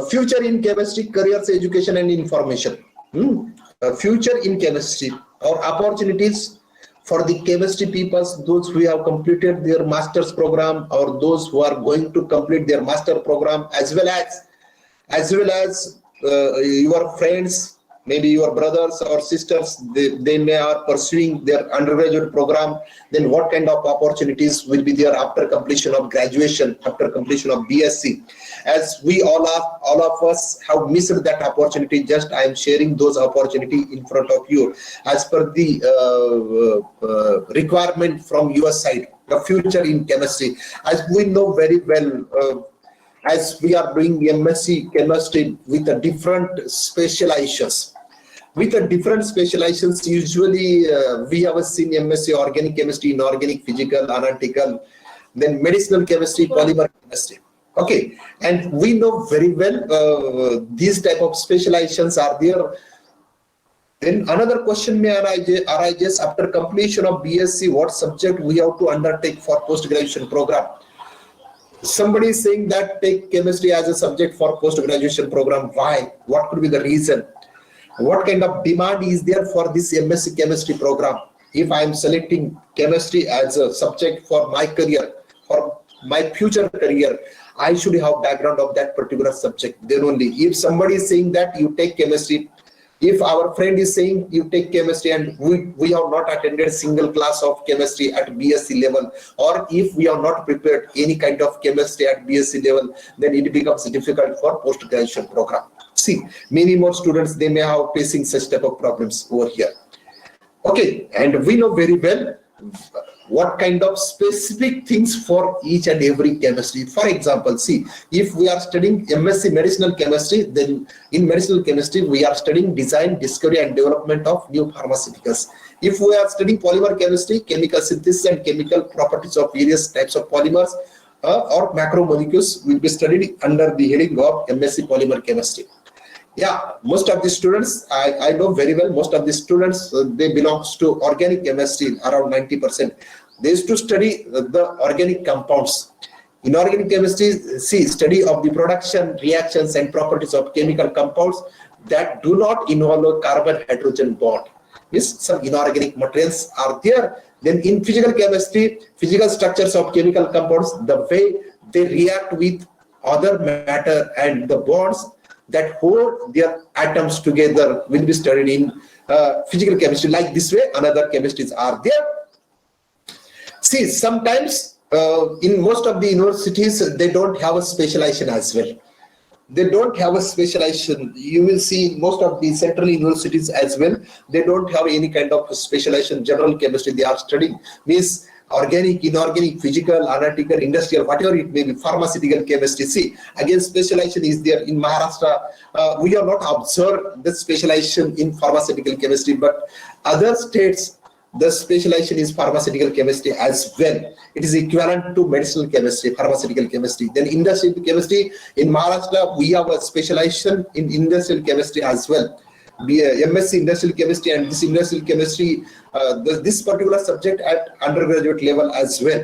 future in chemistry, careers, education and information. Future in chemistry or opportunities for the chemistry peoples, those who have completed their master's program or those who are going to complete their master program, as well as your friends, maybe your brothers or sisters, they may are pursuing their undergraduate program. Then what kind of opportunities will be there after completion of graduation, after completion of BSc? As we all of us have missed that opportunity, just I am sharing those opportunity in front of you as per the requirement from your side. The future in chemistry, as we know very well, as we are doing MSc chemistry with a different specializations. Usually we have seen MSc organic chemistry, inorganic, physical, analytical, then medicinal chemistry, polymer chemistry. Okay, and we know very well these type of specializations are there. Then another question may arise after completion of BSc, what subject we have to undertake for post-graduation program? Somebody is saying that take chemistry as a subject for post-graduation program. Why? What could be the reason? What kind of demand is there for this MSc chemistry program? If I am selecting chemistry as a subject for my career, for my future career, I should have background of that particular subject. Then only. If somebody is saying that you take chemistry, if our friend is saying you take chemistry and we have not attended a single class of chemistry at BSc level, or if we are not prepared any kind of chemistry at BSc level, then it becomes difficult for post-graduation program. See, many more students, they may have facing such type of problems over here. Okay, and we know very well what kind of specific things for each and every chemistry. For example, see, if we are studying MSc medicinal chemistry, then in medicinal chemistry we are studying design, discovery and development of new pharmaceuticals. If we are studying polymer chemistry, chemical synthesis and chemical properties of various types of polymers or macromolecules will be studied under the heading of MSc polymer chemistry. Yeah, most of the students, I know very well, most of the students, they belongs to organic chemistry, around 90%. They used to study the organic compounds. In organic chemistry, see, study of the production, reactions and properties of chemical compounds that do not involve a carbon-hydrogen bond. Yes, some inorganic materials are there. Then in physical chemistry, physical structures of chemical compounds, the way they react with other matter and the bonds that hold their atoms together will be studied in physical chemistry. Like this way, another chemistries are there. See, sometimes in most of the universities, they don't have a specialization as well. They don't have a specialization. You will see most of the central universities as well, they don't have any kind of specialization. General chemistry they are studying, means organic, inorganic, physical, analytical, industrial, whatever it may be, pharmaceutical chemistry. See, again, specialization is there. In Maharashtra, we are not observed the specialization in pharmaceutical chemistry, but other states, the specialization is pharmaceutical chemistry as well. It is equivalent to medicinal chemistry, pharmaceutical chemistry. Then industrial chemistry, in Maharashtra, we have a specialization in industrial chemistry as well. MSc industrial chemistry, and this industrial chemistry, this particular subject at undergraduate level as well.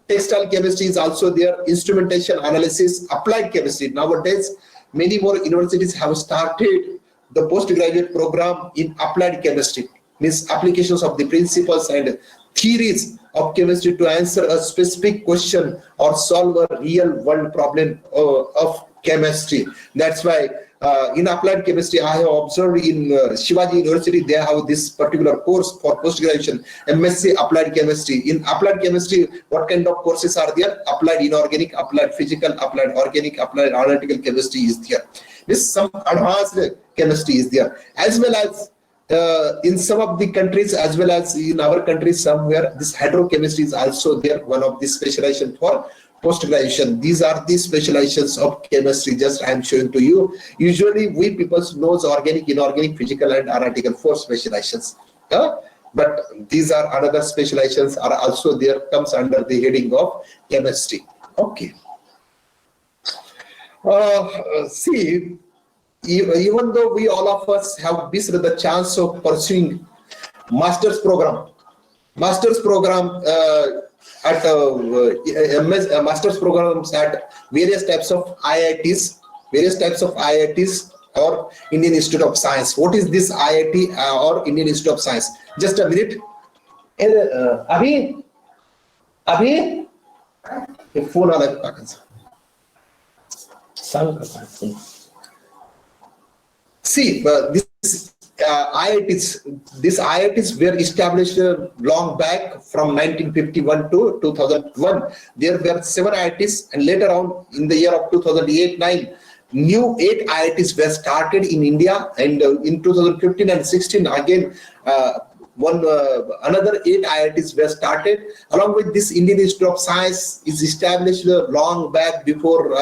Textile chemistry is also there. Instrumentation analysis, applied chemistry. Nowadays, many more universities have started the postgraduate program in applied chemistry, means applications of the principles and theories of chemistry to answer a specific question or solve a real world problem of chemistry. That's why in applied chemistry, I have observed in Shivaji University, they have this particular course for post-graduation, MSc Applied Chemistry. In applied chemistry, what kind of courses are there? Applied inorganic, applied physical, applied organic, applied analytical chemistry is there. This some advanced chemistry is there. As well as in some of the countries, as well as in our country somewhere, this hydrochemistry is also there, one of the specialization for post-graduation. These are the specializations of chemistry, just I am showing to you. Usually we people knows organic, inorganic, physical and analytical, 4 specializations. But these are another specializations are also there, comes under the heading of chemistry. Okay. See, even though we all of us have missed the chance of pursuing master's program at master's programs at various types of IITs various types of IITs or Indian Institute of Science. What is this IIT or Indian Institute of Science? Just a minute. अभी phone आ रहा है. See, this IITs were established long back from 1951 to 2001. There were 7 IITs, and later on in the year of 2008-9, new 8 IITs were started in India, and in 2015 and 16 again another 8 IITs were started. Along with this, Indian Institute of Science is established long back before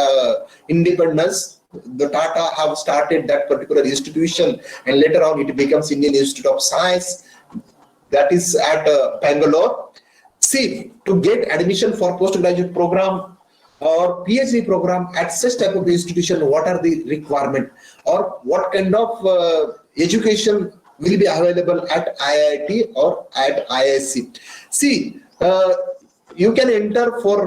independence. The Tata have started that particular institution, and later on it becomes Indian Institute of Science, that is at Bangalore. See, to get admission for postgraduate program or PhD program at such type of institution, what are the requirement or what kind of education will be available at IIT or at IISc? See, you can enter for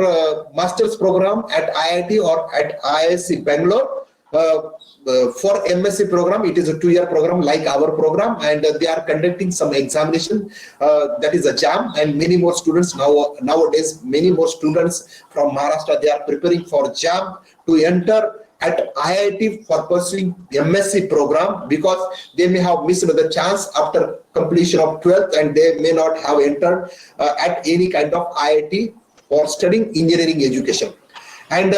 master's program at IIT or at IISc Bangalore. For MSc program, it is a 2-year program like our program, and they are conducting some examination, that is a JAM, and many more students nowadays, many more students from Maharashtra, they are preparing for JAM to enter at IIT for pursuing MSc program, because they may have missed the chance after completion of 12th, and they may not have entered at any kind of IIT for studying engineering education. And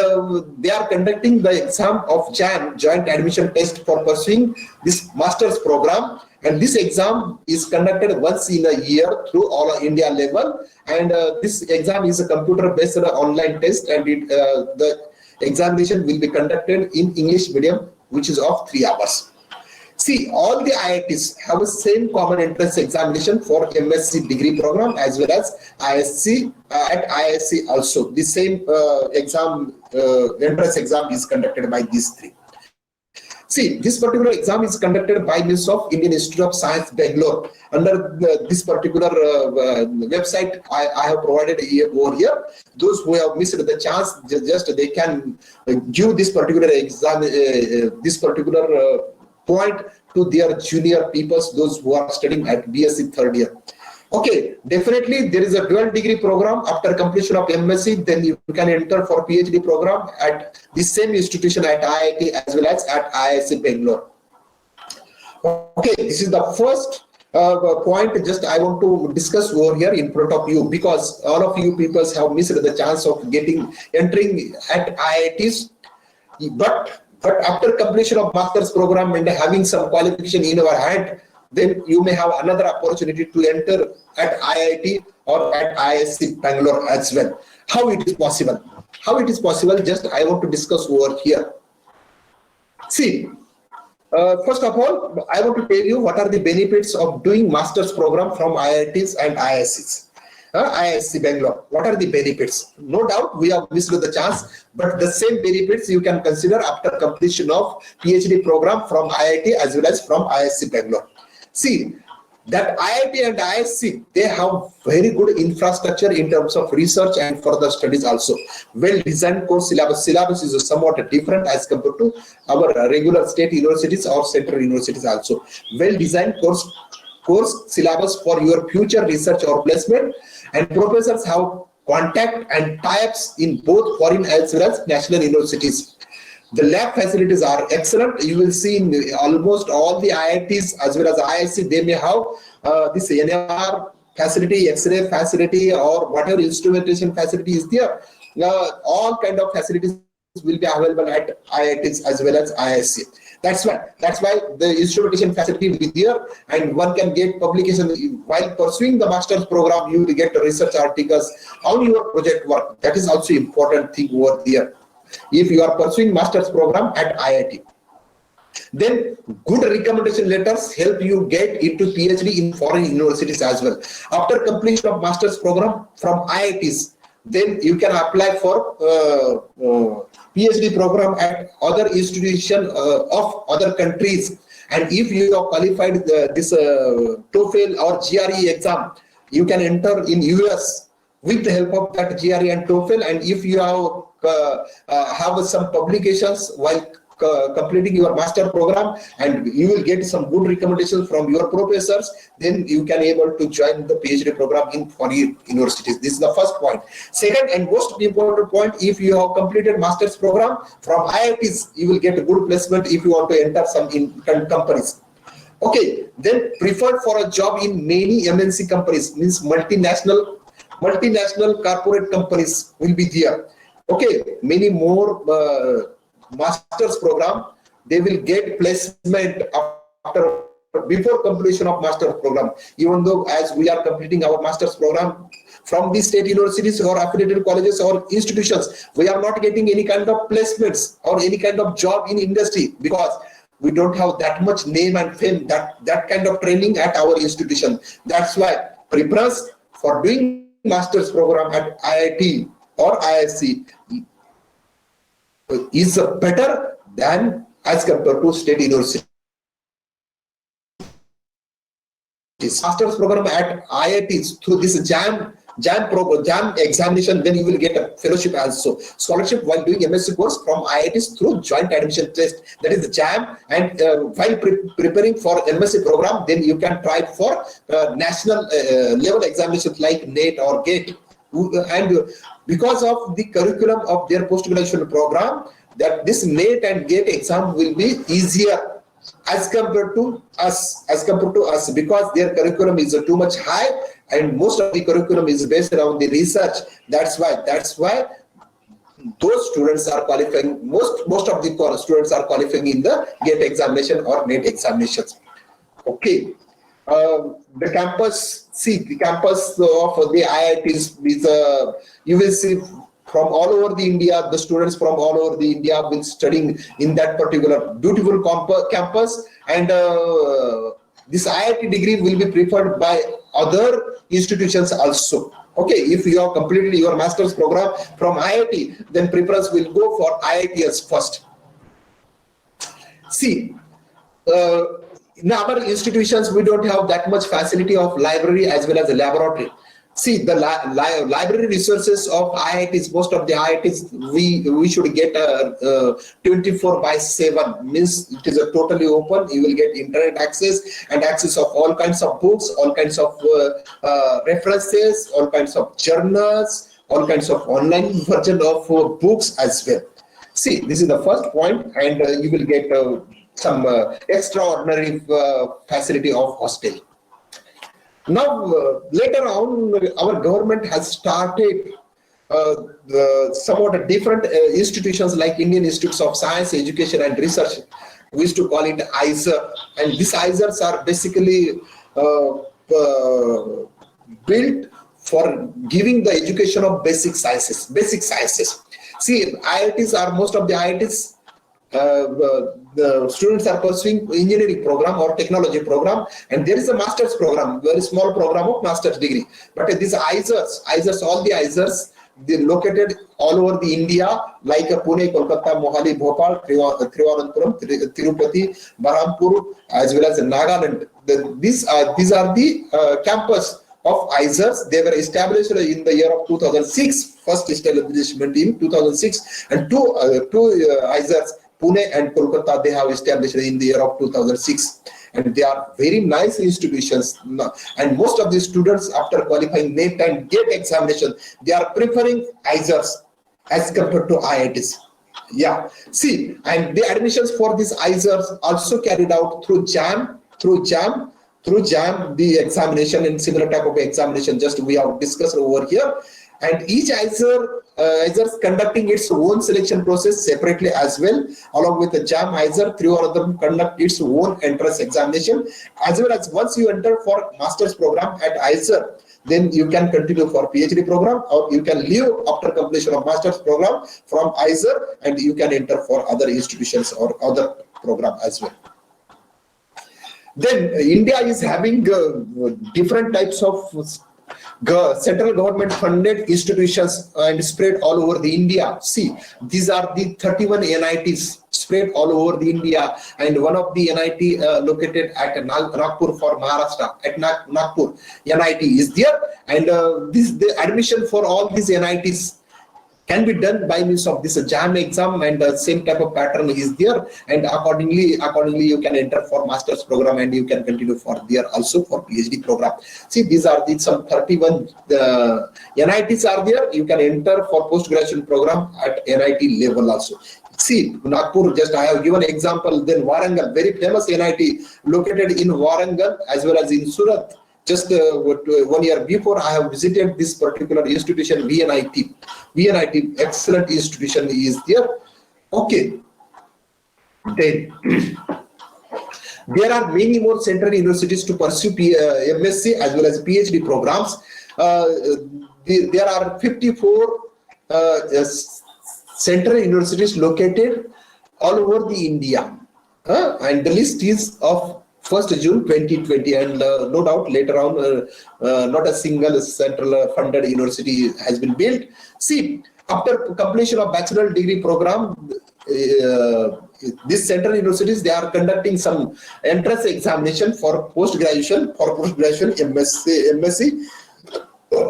they are conducting the exam of JAM, Joint Admission Test, for pursuing this master's program. And this exam is conducted once in a year through all India level. And this exam is a computer-based online test, and the examination will be conducted in English medium, which is of 3 hours. See, all the IITs have the same common entrance examination for MSc degree program as well as ISc. At ISc also, the same entrance exam is conducted by these 3. See, this particular exam is conducted by means of Indian Institute of Science, Bangalore. Under this particular website, I have provided over here. Those who have missed the chance, just they can give this particular exam, this particular point to their junior peoples, those who are studying at BSc 3rd year. Okay, definitely there is a dual degree program after completion of MSc, then you can enter for PhD program at the same institution at IIT as well as at IISc Bangalore. Okay, this is the first point just I want to discuss over here in front of you, because all of you people have missed the chance of entering at IITs, but after completion of master's program and having some qualification in our hand, then you may have another opportunity to enter at IIT or at IISc Bangalore as well. How it is possible? How it is possible, just I want to discuss over here. See, first of all, I want to tell you what are the benefits of doing master's program from IITs and IIScs. IISc Bangalore, what are the benefits? No doubt we have missed the chance, but the same benefits you can consider after completion of PhD program from IIT as well as from IISc Bangalore. See, that IIT and IISc, they have very good infrastructure in terms of research and further studies also. Well-designed course syllabus. Syllabus is somewhat different as compared to our regular state universities or central universities also. Well-designed course syllabus for your future research or placement, and professors have contact and tie-ups in both foreign as well as national universities. The lab facilities are excellent. You will see in almost all the IITs as well as IISc, they may have this NIR facility, X-ray facility, or whatever instrumentation facility is there. All kind of facilities will be available at IITs as well as IISc. That's why the instrumentation facility will be there, and one can get publication while pursuing the master's program. You will get research articles on your project work. That is also important thing over there. If you are pursuing master's program at IIT, then good recommendation letters help you get into PhD in foreign universities as well. After completion of master's program from IITs, then you can apply for PhD program at other institution of other countries. And if you have qualified this TOEFL or GRE exam, you can enter in US with the help of that GRE and TOEFL. And if you have some publications while completing your master program and you will get some good recommendations from your professors, then you can able to join the PhD program in foreign universities. This is the first point. Second and most important point, if you have completed master's program from IITs, you will get a good placement if you want to enter some companies. Okay, then preferred for a job in many MNC companies, means multinational corporate companies will be there. Okay, many more master's program, they will get placement after before completion of master's program. Even though as we are completing our master's program from the state universities or affiliated colleges or institutions, we are not getting any kind of placements or any kind of job in industry because we don't have that much name and fame, that kind of training at our institution. That's why preference for doing master's program at IIT or ISC is better than as compared to state university. Master's program at IITs through this JAM examination, then you will get a fellowship also. Scholarship while doing MSc course from IITs through joint admission test, that is the JAM. And while preparing for MSc program, then you can try for national level examinations like NET or GATE. And because of the curriculum of their post-graduation program, that this NET and GATE exam will be easier as compared to us, because their curriculum is too much high and most of the curriculum is based around the research. That's why those students are qualifying, most of the students are qualifying in the GATE examination or NET examinations. Okay. The campus of the IITs is you will see from all over the India, the students from all over the India will studying in that particular beautiful campus, and this IIT degree will be preferred by other institutions also. Okay, if you have completed your master's program from IIT, then preference will go for IITs first. See, in our institutions, we don't have that much facility of library as well as a laboratory. See, the library resources of IITs, most of the IITs, we should get 24/7, means it is a totally open. You will get internet access and access of all kinds of books, all kinds of references, all kinds of journals, all kinds of online version of books as well. See, this is the first point, and you will get some extraordinary facility of hostel. Now, later on, our government has started somewhat different institutions like Indian Institutes of Science, Education and Research. We used to call it IISER, and these IISERs are basically built for giving the education of basic sciences. See, IITs are, most of the IITs, the students are pursuing engineering program or technology program, and there is a master's program, very small program of master's degree. But these IISERs, all the IISERs, they're located all over the India, like Pune, Kolkata, Mohali, Bhopal, Thiruvananthapuram, Tirupati, Berhampur, as well as Nagaland. These are the campus of IISERs. They were established in the year of 2006, first establishment in 2006, and two IISERs, Pune and Kolkata, they have established in the year of 2006, and they are very nice institutions. And most of the students, after qualifying NET and GATE examination, they are preferring IISERs as compared to IITs. Yeah, see, and the admissions for these IISERs also carried out through JAM, the examination and similar type of examination just we have discussed over here. And each IISER conducting its own selection process separately as well, along with the JAM IISER, three or other conduct its own entrance examination, as well as once you enter for master's program at IISER, then you can continue for PhD program, or you can leave after completion of master's program from IISER and you can enter for other institutions or other program as well. Then India is having different types of central government funded institutions and spread all over the India. See, these are the 31 NITs spread all over the India, and one of the NIT located at Nagpur for Maharashtra, at Nagpur NIT is there, and the admission for all these NITs can be done by means of this JAM exam, and the same type of pattern is there, and accordingly you can enter for master's program, and you can continue for there also for PhD program. See, these are the some 31 NITs are there. You can enter for post-graduation program at NIT level also. See, Nagpur, just I have given example. Then Warangal, very famous NIT located in Warangal as well as in Surat. Just 1 year before, I have visited this particular institution, VNIT. VNIT, excellent institution is there. Okay. Then there are many more central universities to pursue MSc as well as PhD programs. There are 54 central universities located all over the India. And the list is of 1st June 2020, and no doubt later on not a single central funded university has been built. See, after completion of bachelor degree program, these central universities, they are conducting some entrance examination for post-graduation, MSc,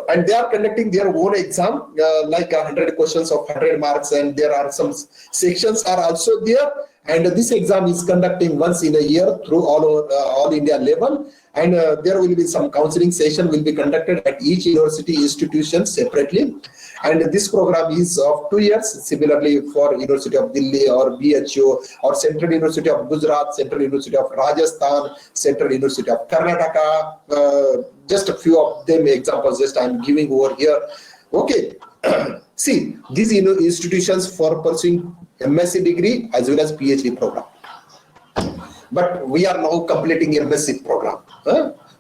and they are conducting their own exam, like 100 questions of 100 marks, and there are some sections are also there. And this exam is conducting once in a year through all India level, and there will be some counseling session will be conducted at each university institution separately. And this program is of 2 years. Similarly, for University of Delhi or BHU or Central University of Gujarat, Central University of Rajasthan, Central University of Karnataka, just a few of them examples just I am giving over here. Okay. See, these institutions for pursuing MSc degree as well as PhD program. But we are now completing MSc program.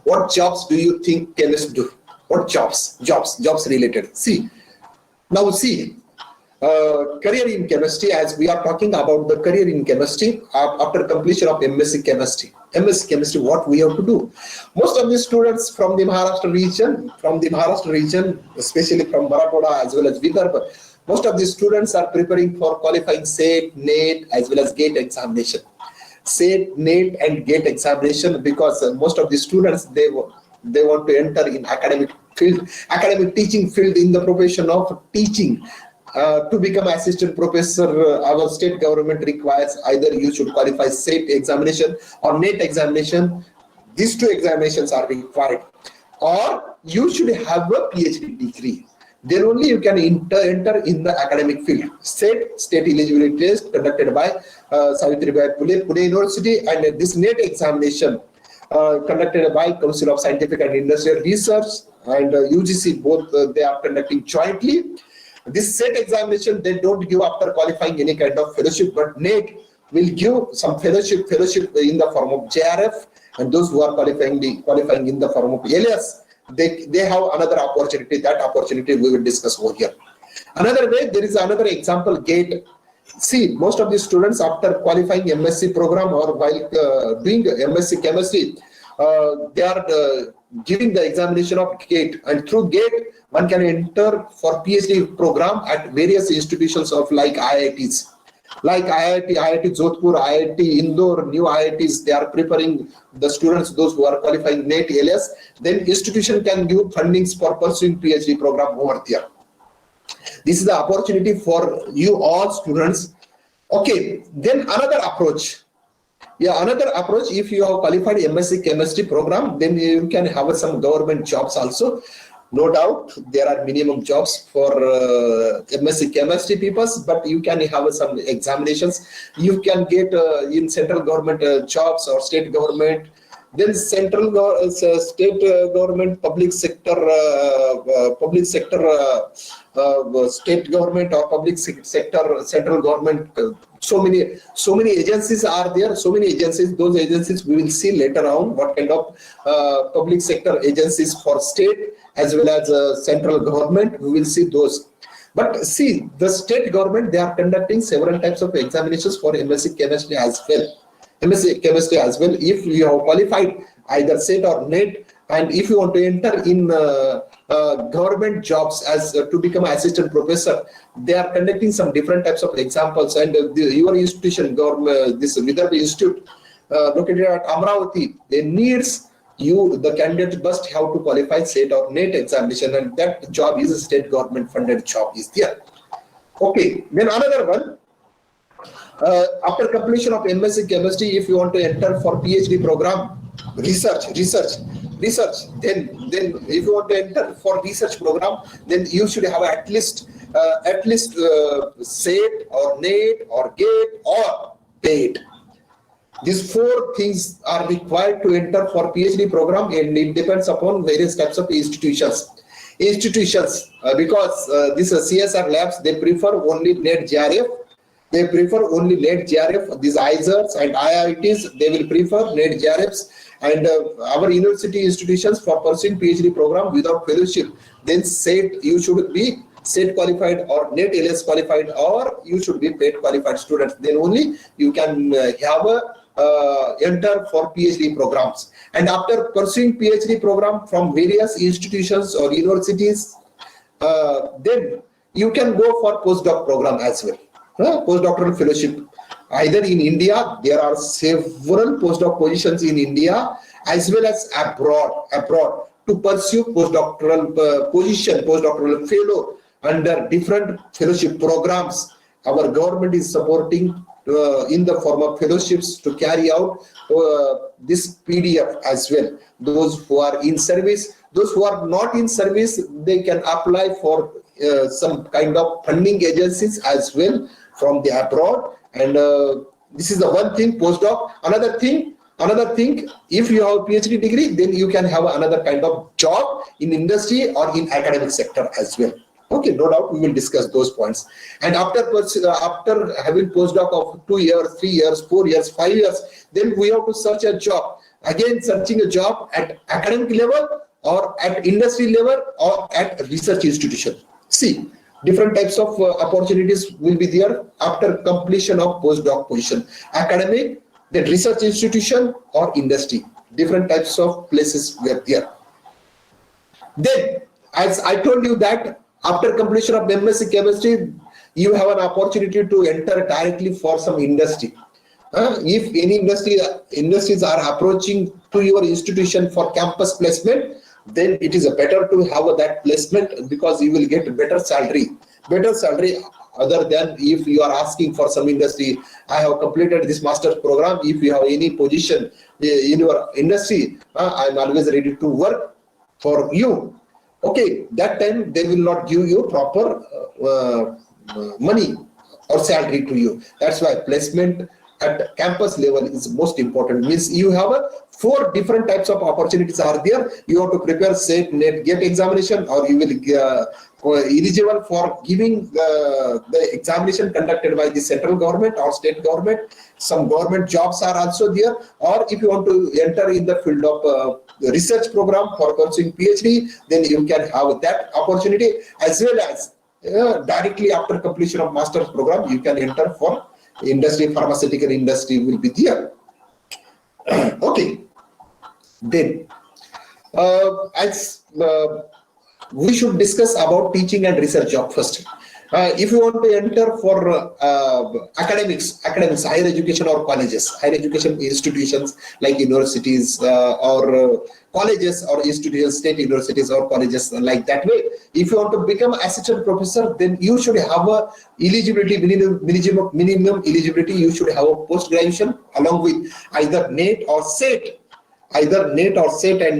What jobs do you think chemists do? What jobs? Jobs related. See, now see, career in chemistry, as we are talking about the career in chemistry after completion of MSc chemistry. MSc chemistry, what we have to do? Most of the students from the Maharashtra region, especially from Marathwada as well as Vidarbha, most of the students are preparing for qualifying SET, NET as well as GATE examination. SET, NET and GATE examination, because most of the students, they want to enter in academic teaching field in the profession of teaching. To become assistant professor, our state government requires either you should qualify SET examination or NET examination. These two examinations are required, or you should have a PhD degree. Then only you can enter in the academic field. SET, state eligibility test conducted by Savitribai Phule Pune University, and this NET examination conducted by Council of Scientific and Industrial Research and UGC, both they are conducting jointly. This SET examination, they don't give after qualifying any kind of fellowship, but NET will give some fellowship in the form of JRF, and those who are qualifying in the form of ALS, they have another opportunity. That opportunity we will discuss over here. Another way, there is another example, GATE. See, most of the students after qualifying MSc program or while doing MSc chemistry, they are giving the examination of GATE, and through GATE one can enter for PhD program at various institutions of like IITs, like IIT Jodhpur, IIT Indore, new IITs. They are preparing the students, those who are qualifying NET, ALS. Then institution can give fundings for pursuing PhD program over there. This is the opportunity for you all students. Okay, then another approach. Yeah, another approach, if you have qualified MSc chemistry program, then you can have some government jobs also. No doubt, there are minimum jobs for MSc chemistry people, but you can have some examinations. You can get in central government jobs or state government. Then state government, public sector, state government or public sector, central government. So many agencies are there. So many agencies. Those agencies we will see later on. What kind of public sector agencies for state as well as central government. We will see those. But see, the state government, they are conducting several types of examinations for MSc chemistry as well. MSc chemistry as well. If you have qualified either SET or NET, and if you want to enter in government jobs as to become an assistant professor, they are conducting some different types of examples. And your institution, this Vidarbha Institute, located at Amravati, they needs you, the candidate must have to qualify SET or NET examination, and that job is a state government funded job is there. Okay, then another one. After completion of MSc Chemistry, if you want to enter for PhD program, research, then if you want to enter for research program, then you should have at least SET or NET or GATE or PATE. These four things are required to enter for PhD program, and it depends upon various types of institutions. Because these CSR labs, they prefer only NET JRF. They prefer only NET JRF. These IISERs and IITs, they will prefer NET JRFs. And our university institutions for pursuing PhD program without fellowship, then SET, you should be SET qualified or NET LS qualified, or you should be PATE qualified students. Then only you can have a enter for PhD programs. And after pursuing PhD program from various institutions or universities, then you can go for postdoc program as well. Postdoctoral fellowship, either in India, there are several postdoc positions in India, as well as abroad to pursue postdoctoral postdoctoral fellow under different fellowship programs. Our government is supporting in the form of fellowships to carry out this PDF as well. Those who are in service, those who are not in service, they can apply for some kind of funding agencies as well from the abroad. And this is the one thing, postdoc. Another thing, if you have a PhD degree, then you can have another kind of job in industry or in academic sector as well. Okay, no doubt we will discuss those points. And after having postdoc of 2 years, 3 years, 4 years, 5 years, then we have to search a job. Again, searching a job at academic level or at industry level or at research institution. See, different types of opportunities will be there after completion of postdoc position. Academic, then research institution or industry. Different types of places were there. Then, as I told you that after completion of MSc Chemistry, you have an opportunity to enter directly for some industry. If any industries are approaching to your institution for campus placement, then it is better to have that placement, because you will get better salary other than if you are asking for some industry. I have completed this master's program. If you have any position in your industry, I am always ready to work for you. Okay, that time they will not give you proper money or salary to you. That's why placement at campus level is most important. Means you have 4 different types of opportunities are there. You have to prepare SET, NET, GATE examination, or you will eligible for giving the examination conducted by the central government or state government. Some government jobs are also there. Or if you want to enter in the field of research program for pursuing PhD, then you can have that opportunity, as well as directly after completion of master's program, you can enter for industry. Pharmaceutical industry will be there. Okay, then we should discuss about teaching and research job first. If you want to enter for academics, higher education or colleges, higher education institutions like universities or colleges or institutions, state universities or colleges, like that way. If you want to become assistant professor, then you should have a eligibility, minimum eligibility. You should have a post-graduation along with either NET or SET. And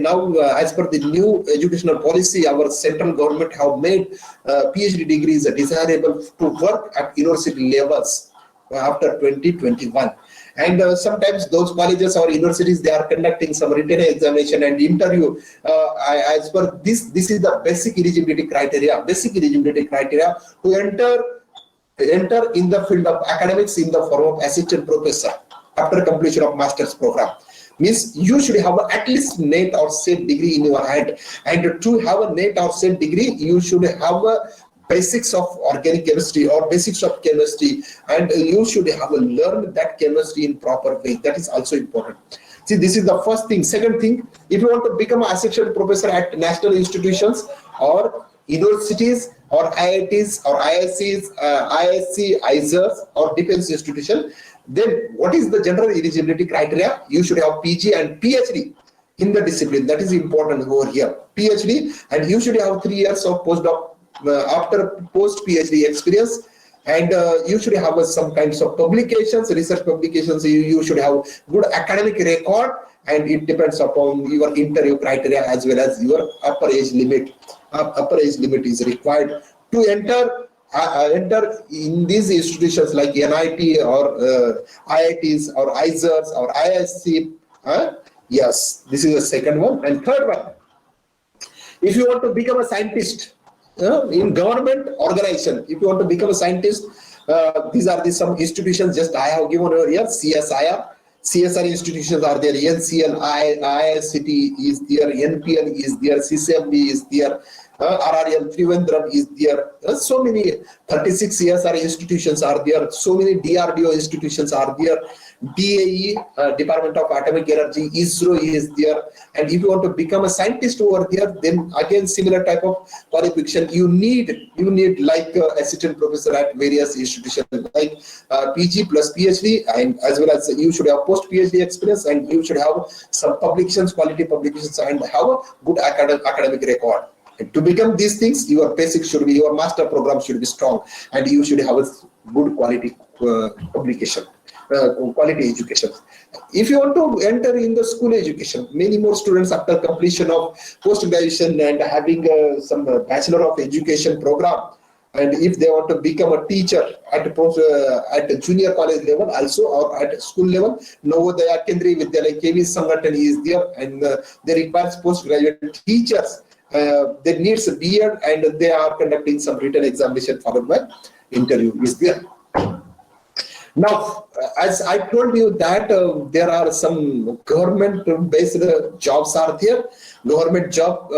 now as per the new educational policy, our central government have made PhD degrees desirable to work at university levels after 2021. And sometimes those colleges or universities, they are conducting some written examination and interview. As per this is the basic eligibility criteria to enter in the field of academics in the form of assistant professor after completion of master's program. Means you should have at least NET or SET degree in your hand, and to have a NET or SET degree, you should have a basics of organic chemistry or basics of chemistry, and you should have learned that chemistry in proper way. That is also important. See, this is the first thing. Second thing, if you want to become an assistant professor at national institutions or universities or IITs or ISCs, ISC, IISERs or defense institution, then what is the general eligibility criteria? You should have PG and PhD in the discipline. That is important over here. PhD, and you should have 3 years of postdoc after post PhD experience and you should have some kinds of publications, research publications. You should have good academic record, and it depends upon your interview criteria as well as your upper age limit. Upper age limit is required to enter in these institutions like NIT or IITs or ISERs or ISC. Yes, this is the second one. And third one, if you want to become a scientist in government organization, if you want to become a scientist, these are some institutions just I have given over here. CSR institutions are there, NCL, IICT is there, NPL is there, CCMB is there, RRL Trivandrum is there. So many 36 CSR institutions are there, so many DRDO institutions are there, DAE, Department of Atomic Energy, ISRO is there. And if you want to become a scientist over there, then again similar type of qualification you need like assistant professor at various institutions like PG plus PhD, and as well as you should have post PhD experience, and you should have some publications, quality publications, and have a good academic record. And to become these things, your basic should be, your master program should be strong, and you should have a good quality publication. Quality education. If you want to enter in the school education, many more students after completion of post-graduation and having some Bachelor of Education program, and if they want to become a teacher at a junior college level also, or at school level, Navodaya Kendriya Vidyalaya KV Sangathan is there, and they require postgraduate teachers. They needs a B.Ed, and they are conducting some written examination followed by interview is there. Now, as I told you that there are some government-based jobs are there, government job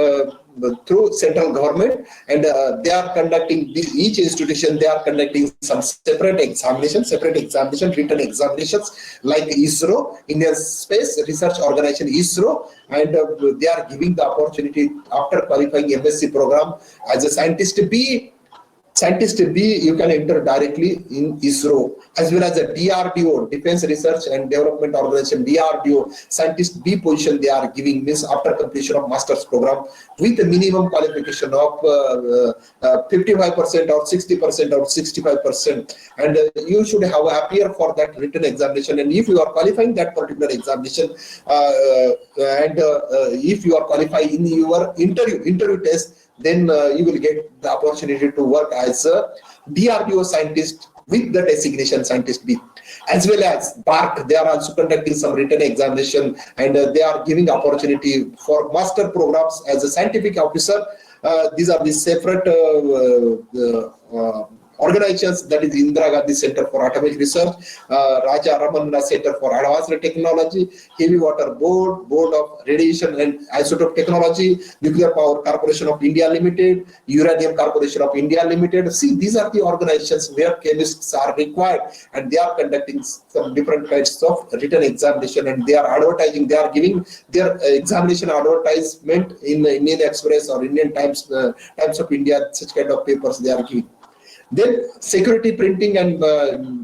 through central government, and they are conducting, each institution, they are conducting some separate examination, written examinations like ISRO, Indian Space Research Organization, ISRO, and they are giving the opportunity after qualifying MSc program as a scientist B. You can enter directly in ISRO, as well as a DRDO, Defense Research and Development Organization, DRDO, Scientist B position they are giving, means after completion of master's program with a minimum qualification of 55% or 60% or 65%. And you should have appear for that written examination. And if you are qualifying that particular examination, and if you are qualified in your interview test, then you will get the opportunity to work as a DRDO scientist with the designation scientist B. As well as BARC, they are also conducting some written examination, and they are giving opportunity for master programs as a scientific officer. These are the separate organizations, that is Indira Gandhi Center for Atomic Research, Raja Ramanna Center for Advanced Technology, Heavy Water Board, Board of Radiation and Isotope Technology, Nuclear Power Corporation of India Limited, Uranium Corporation of India Limited. See, these are the organizations where chemists are required, and they are conducting some different kinds of written examination, and they are advertising, they are giving their examination advertisement in Indian Express or Indian Times, Times of India, such kind of papers they are giving. Then Security Printing and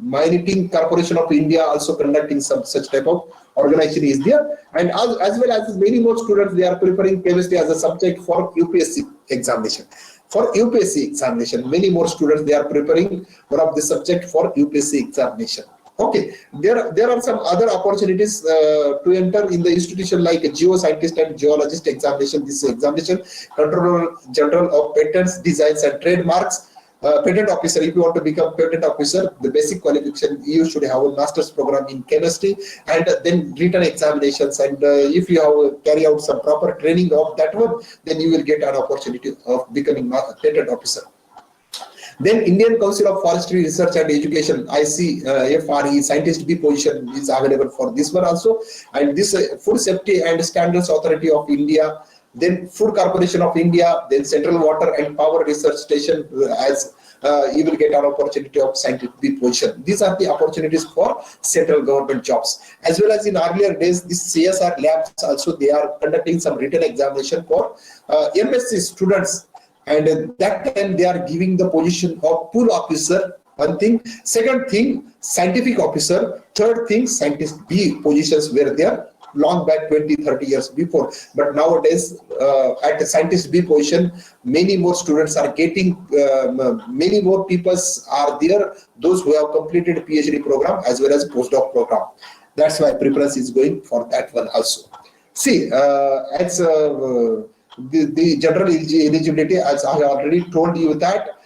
Mining Corporation of India also conducting some such type of organization is there. And as well as many more students, they are preparing chemistry as a subject for UPSC examination. For UPSC examination, many more students, they are preparing one of the subject for UPSC examination. Okay, there are some other opportunities to enter in the institution like a geoscientist and geologist examination. This examination, Controller General of Patents, Designs and Trademarks, patent officer. If you want to become patent officer, the basic qualification, you should have a master's program in chemistry, and then written examinations, and if you have carry out some proper training of that one, then you will get an opportunity of becoming a patent officer. Then Indian Council of Forestry Research and Education, ICFRE, Scientist B position is available for this one also. And this Food Safety and Standards Authority of India, then Food Corporation of India, then Central Water and Power Research Station, as you will get an opportunity of Scientist B position. These are the opportunities for central government jobs. As well as in earlier days, this CSR labs also, they are conducting some written examination for MSc students. And that time they are giving the position of pool officer, one thing. Second thing, scientific officer. Third thing, scientist B positions were there long back 20-30 years before, but nowadays at the scientist B position, many more students are getting, many more people are there, those who have completed PhD program as well as postdoc program. That's why preference is going for that one also. See, as the general eligibility, as I have already told you that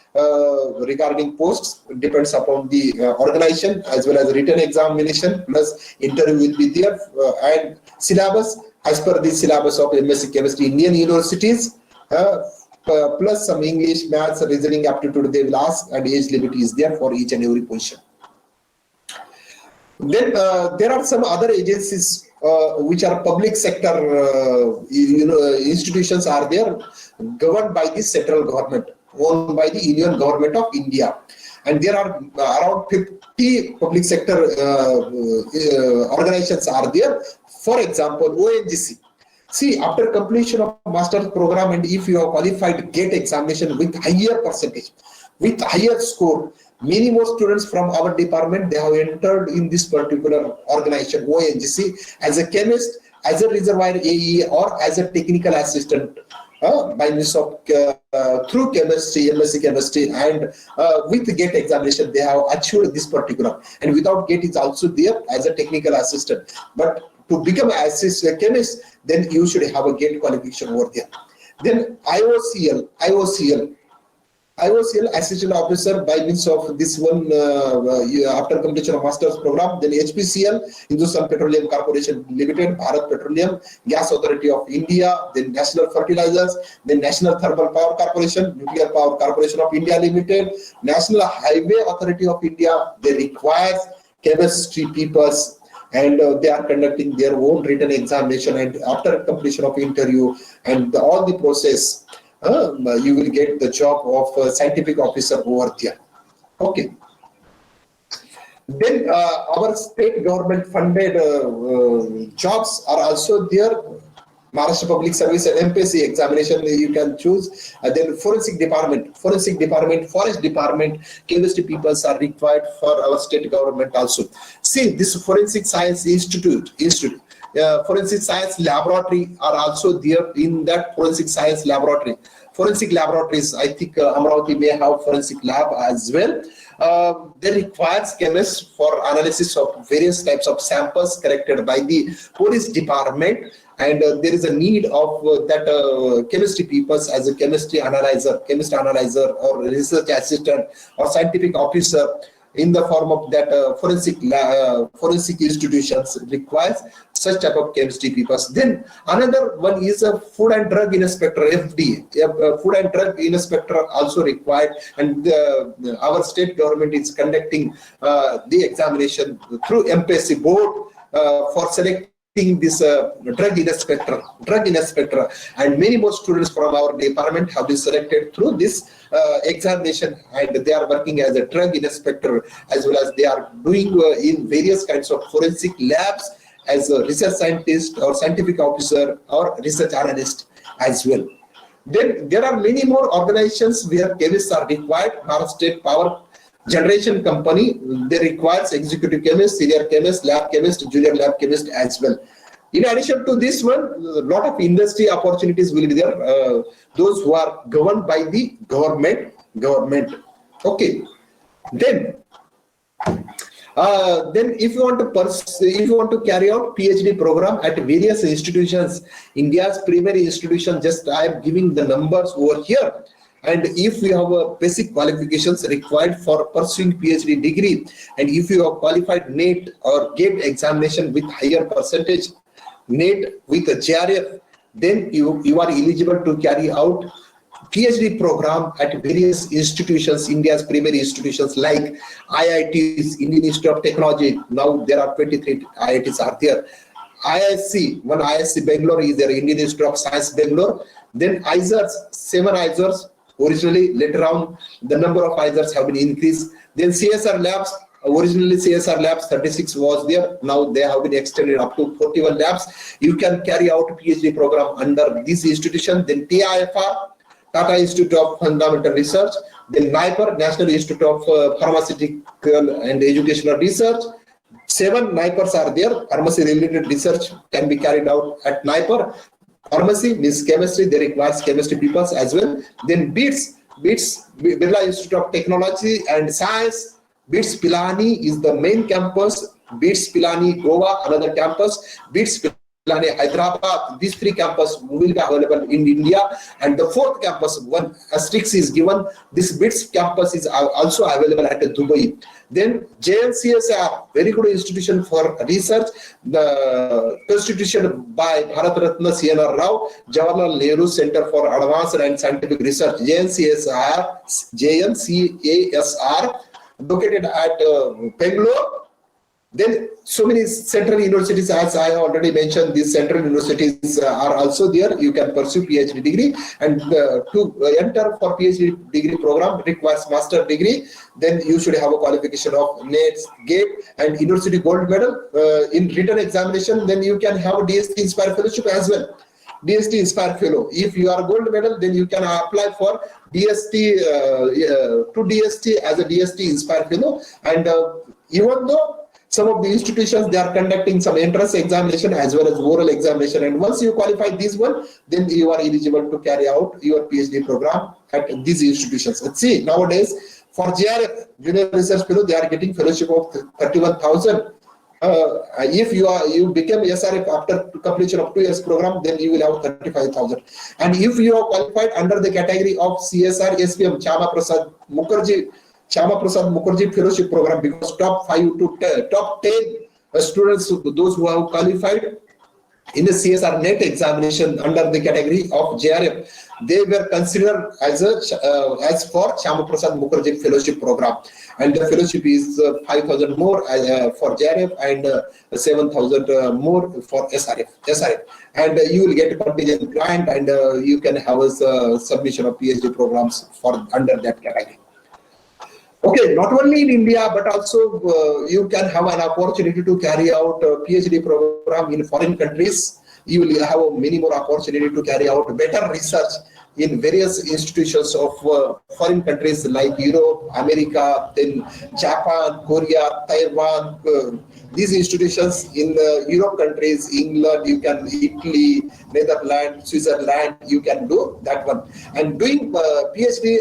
regarding posts depends upon the organization as well as written examination plus interview will be there, and syllabus as per the syllabus of MSc Chemistry Indian universities, plus some English, maths, reasoning aptitude they will ask, and age limit is there for each and every position. Then there are some other agencies which are public sector institutions are there, governed by the central government, owned by the Union Government of India, and there are around 50 public sector organizations are there. For example, ONGC. See, after completion of master's program, and if you have qualified GATE examination with higher percentage, with higher score, many more students from our department, they have entered in this particular organization, ONGC, as a chemist, as a reservoir AE, or as a technical assistant by means of through chemistry, MSc Chemistry, and with GATE examination, they have achieved this particular. And without GATE, it's also there as a technical assistant. But to become an assistant chemist, then you should have a GATE qualification over there. Then IOCL assistant officer by means of this one after completion of master's program. Then HPCL, Hindustan Petroleum Corporation Limited, Bharat Petroleum, Gas Authority of India, then National Fertilizers, then National Thermal Power Corporation, Nuclear Power Corporation of India Limited, National Highway Authority of India. They require chemistry peoples, and they are conducting their own written examination, and after completion of interview and all the process, you will get the job of scientific officer over there. Okay. Then our state government funded jobs are also there. Maharashtra Public Service and MPSC examination you can choose. Then forensic department, forest department, chemistry peoples are required for our state government also. See, this forensic science institute, forensic science laboratory are also there in that forensic science laboratory. Forensic laboratories, I think Amravati may have forensic lab as well. They requires chemists for analysis of various types of samples collected by the police department, and there is a need of that chemistry peoples as a chemist analyzer or research assistant or scientific officer in the form of that forensic institutions requires such type of chemistry peoples. Then another one is a food and drug inspector, FDA. Food and drug inspector also required, and our state government is conducting the examination through MPSC board for selecting this drug inspector, and many more students from our department have been selected through this examination, and they are working as a drug inspector, as well as they are doing in various kinds of forensic labs as a research scientist or scientific officer or research analyst as well. Then there are many more organizations where chemists are required. Maharashtra State Power Generation Company, they requires executive chemist, senior chemist, lab chemist, junior lab chemist as well. In addition to this one, a lot of industry opportunities will be there. Those who are governed by the government. Okay. Then if you want to carry out PhD program at various institutions, India's primary institution, just I am giving the numbers over here. And if you have a basic qualifications required for pursuing PhD degree, and if you have qualified NET or GATE examination with higher percentage, NET with a JRF, then you are eligible to carry out PhD program at various institutions, India's primary institutions like IITs, Indian Institute of Technology. Now there are 23 IITs are there. IISc Bangalore is there, Indian Institute of Science Bangalore. Then IISERs, 7 IISERs. Originally, later on, the number of IISERs have been increased. Then CSR labs, originally CSR labs 36 was there. Now they have been extended up to 41 labs. You can carry out a PhD program under this institution. Then TIFR, Tata Institute of Fundamental Research. Then NIPER, National Institute of Pharmaceutical and Educational Research. 7 NIPERs are there. Pharmacy related research can be carried out at NIPER. Pharmacy means chemistry, they requires chemistry people as well. Then BITS, Birla Institute of Technology and Science. BITS Pilani is the main campus. BITS Pilani Goa, another campus. BITS Pilani Hyderabad. These 3 campuses will be available in India. And the 4th campus, one asterisk is given. This BITS campus is also available at Dubai. Then JNCSR, very good institution for research. The constitution by Bharat Ratna CNR Rao, Jawaharlal Nehru Center for Advanced and Scientific Research, JNCSR, located at Bangalore. Then so many central universities, as I already mentioned, these central universities are also there. You can pursue PhD degree, and to enter for PhD degree program requires master degree. Then you should have a qualification of NET, GATE, and University Gold Medal in written examination. Then you can have a DST Inspire Fellowship as well. DST Inspire Fellow. If you are gold medal, then you can apply for DST to DST as a DST Inspire Fellow. And even though some of the institutions, they are conducting some entrance examination as well as oral examination. And once you qualify this one, then you are eligible to carry out your PhD program at these institutions. Let's see, nowadays, for JRF, Junior Research Fellow, they are getting fellowship of 31,000. If you become SRF after completion of 2 years program, then you will have 35,000. And if you are qualified under the category of CSR SPM, Chama Prasad Mukherjee Fellowship Program, because top 5 to top 10 students, those who have qualified in the CSR NET examination under the category of JRF, they were considered as for Chama Prasad Mukherjee Fellowship Program, and the fellowship is 5,000 more for JRF and 7,000 more for SRF. And you will get a contingent grant, and you can have a submission of PhD programs for under that category. Okay, not only in India, but also you can have an opportunity to carry out a PhD program in foreign countries. You will have many more opportunity to carry out better research in various institutions of foreign countries like Europe, America, then Japan, Korea, Taiwan. These institutions in the Europe countries, England, you can Italy, Netherlands, Switzerland, you can do that one. And doing PhD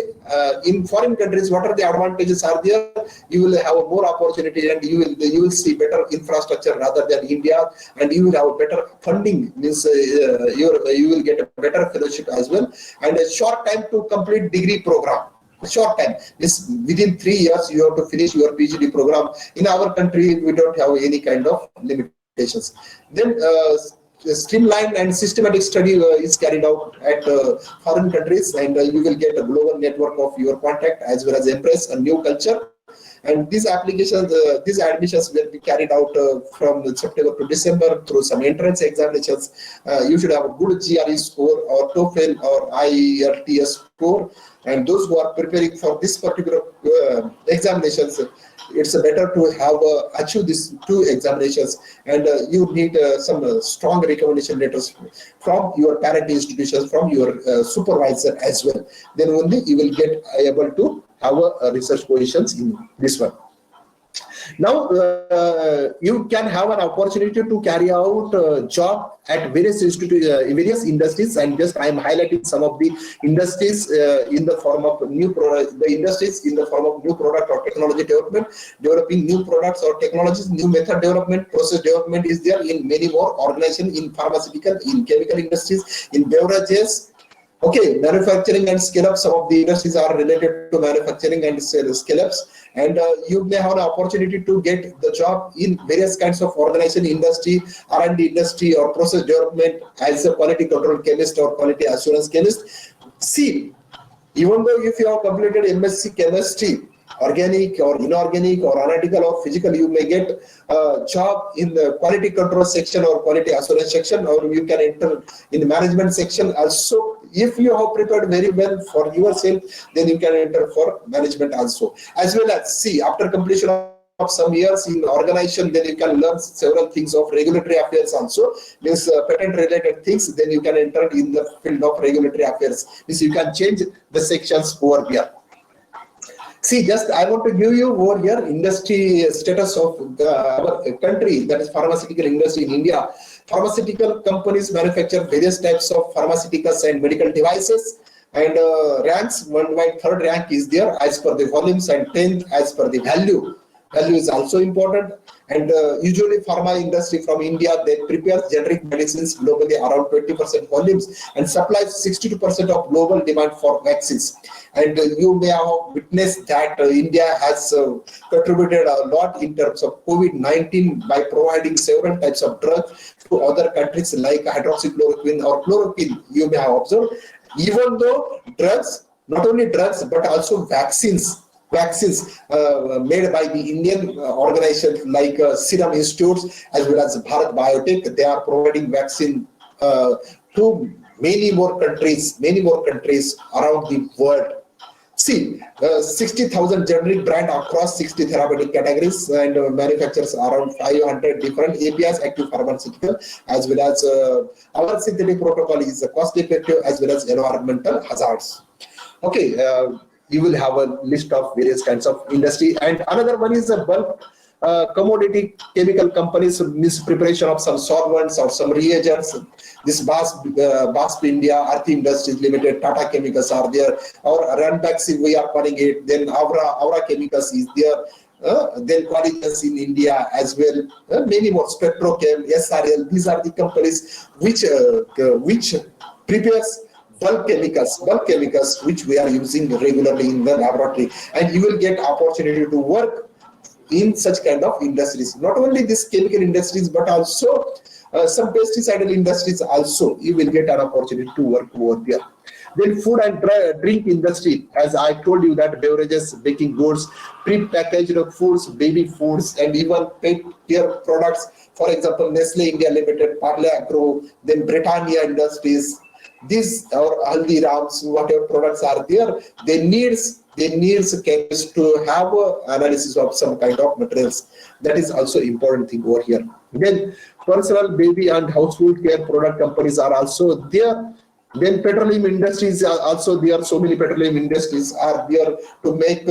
in foreign countries, what are the advantages are there? You will have more opportunity, and you will see better infrastructure rather than India, and you will have better funding. Means you will get a better fellowship as well, and a short time to complete degree program. Short time is within 3 years you have to finish your PhD program. In our country, we don't have any kind of limitations. Then streamlined and systematic study is carried out at foreign countries, and you will get a global network of your contact as well as embrace a new culture. And these applications, these admissions will be carried out from September to December through some entrance examinations. You should have a good GRE score or TOEFL or IELTS score. And those who are preparing for this particular examinations, it's better to have achieve these 2 examinations, and you need some strong recommendation letters from your parent institutions, from your supervisor as well. Then only you will get able to have research positions in this one. Now you can have an opportunity to carry out job at various various industries, and just I am highlighting some of the industries in the form of new product. The industries in the form of new product or technology development, developing new products or technologies, new method development, process development is there in many more organizations, in pharmaceutical, in chemical industries, in beverages. Okay, manufacturing and scale-up, some of the industries are related to manufacturing and scale-ups, and you may have an opportunity to get the job in various kinds of organization, industry, R&D industry, or process development as a quality control chemist or quality assurance chemist. See, even though if you have completed MSc chemistry, organic or inorganic or analytical or physical, you may get a job in the quality control section or quality assurance section, or you can enter in the management section also. If you have prepared very well for yourself, then you can enter for management also. As well as, see, after completion of some years in organization, then you can learn several things of regulatory affairs also. Means patent related things, then you can enter in the field of regulatory affairs. Means you can change the sections over here. See, just I want to give you over here industry status of our country, that is pharmaceutical industry in India. Pharmaceutical companies manufacture various types of pharmaceuticals and medical devices. And ranks worldwide, third rank is there as per the volumes, and 10th as per the value. Value is also important. And usually pharma industry from India, they prepare generic medicines globally around 20% volumes and supplies 62% of global demand for vaccines. And you may have witnessed that India has contributed a lot in terms of COVID-19 by providing several types of drugs to other countries like hydroxychloroquine or chloroquine. You may have observed, even though drugs, not only drugs, but also vaccines made by the Indian organizations like Serum Institutes as well as Bharat Biotech. They are providing vaccine to many more countries around the world. See, 60,000 generic brand across 60 therapeutic categories, and manufactures around 500 different APIs, active pharmaceutical, as well as our synthetic protocol is cost effective as well as environmental hazards. Okay. You will have a list of various kinds of industry, and another one is a bulk commodity chemical companies, means preparation of some solvents or some reagents. This BASF India, Earth Industries Limited, Tata Chemicals are there, or Ranbaxy we are calling it, then Aura Chemicals is there, then Qualitas in India as well, many more, Spectrochem, SRL. These are the companies which prepares bulk chemicals which we are using regularly in the laboratory, and you will get opportunity to work in such kind of industries. Not only these chemical industries, but also some pesticidal industries also, you will get an opportunity to work over there. Then food and drink industry, as I told you, that beverages, baking goods, pre-packaged foods, baby foods, and even pet care products. For example, Nestle India Limited, Parle Agro, then Britannia Industries. These or Haldirams, whatever products are there, they needs chemists to have analysis of some kind of materials. That is also important thing over here. Then personal, baby and household care product companies are also there. Then petroleum industries are also there. So many petroleum industries are there to make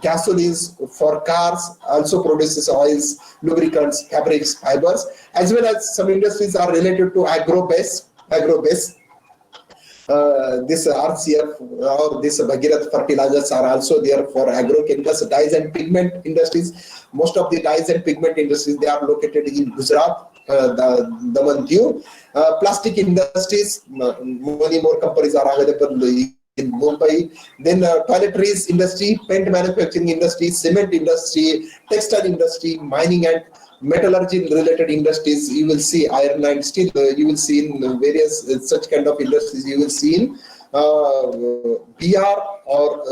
gasolines for cars, also produces oils, lubricants, fabrics, fibers, as well as some industries are related to agro-base. This RCF or this Bhagirath fertilizers are also there for agrochemicals. Dyes and pigment industries, most of the dyes and pigment industries, they are located in Gujarat, Daman, Diu. Plastic industries, many more companies are available in Mumbai. Then toiletries industry, paint manufacturing industry, cement industry, textile industry, mining and metallurgy related industries. You will see iron and steel. You will see in various such kind of industries. You will see in BR or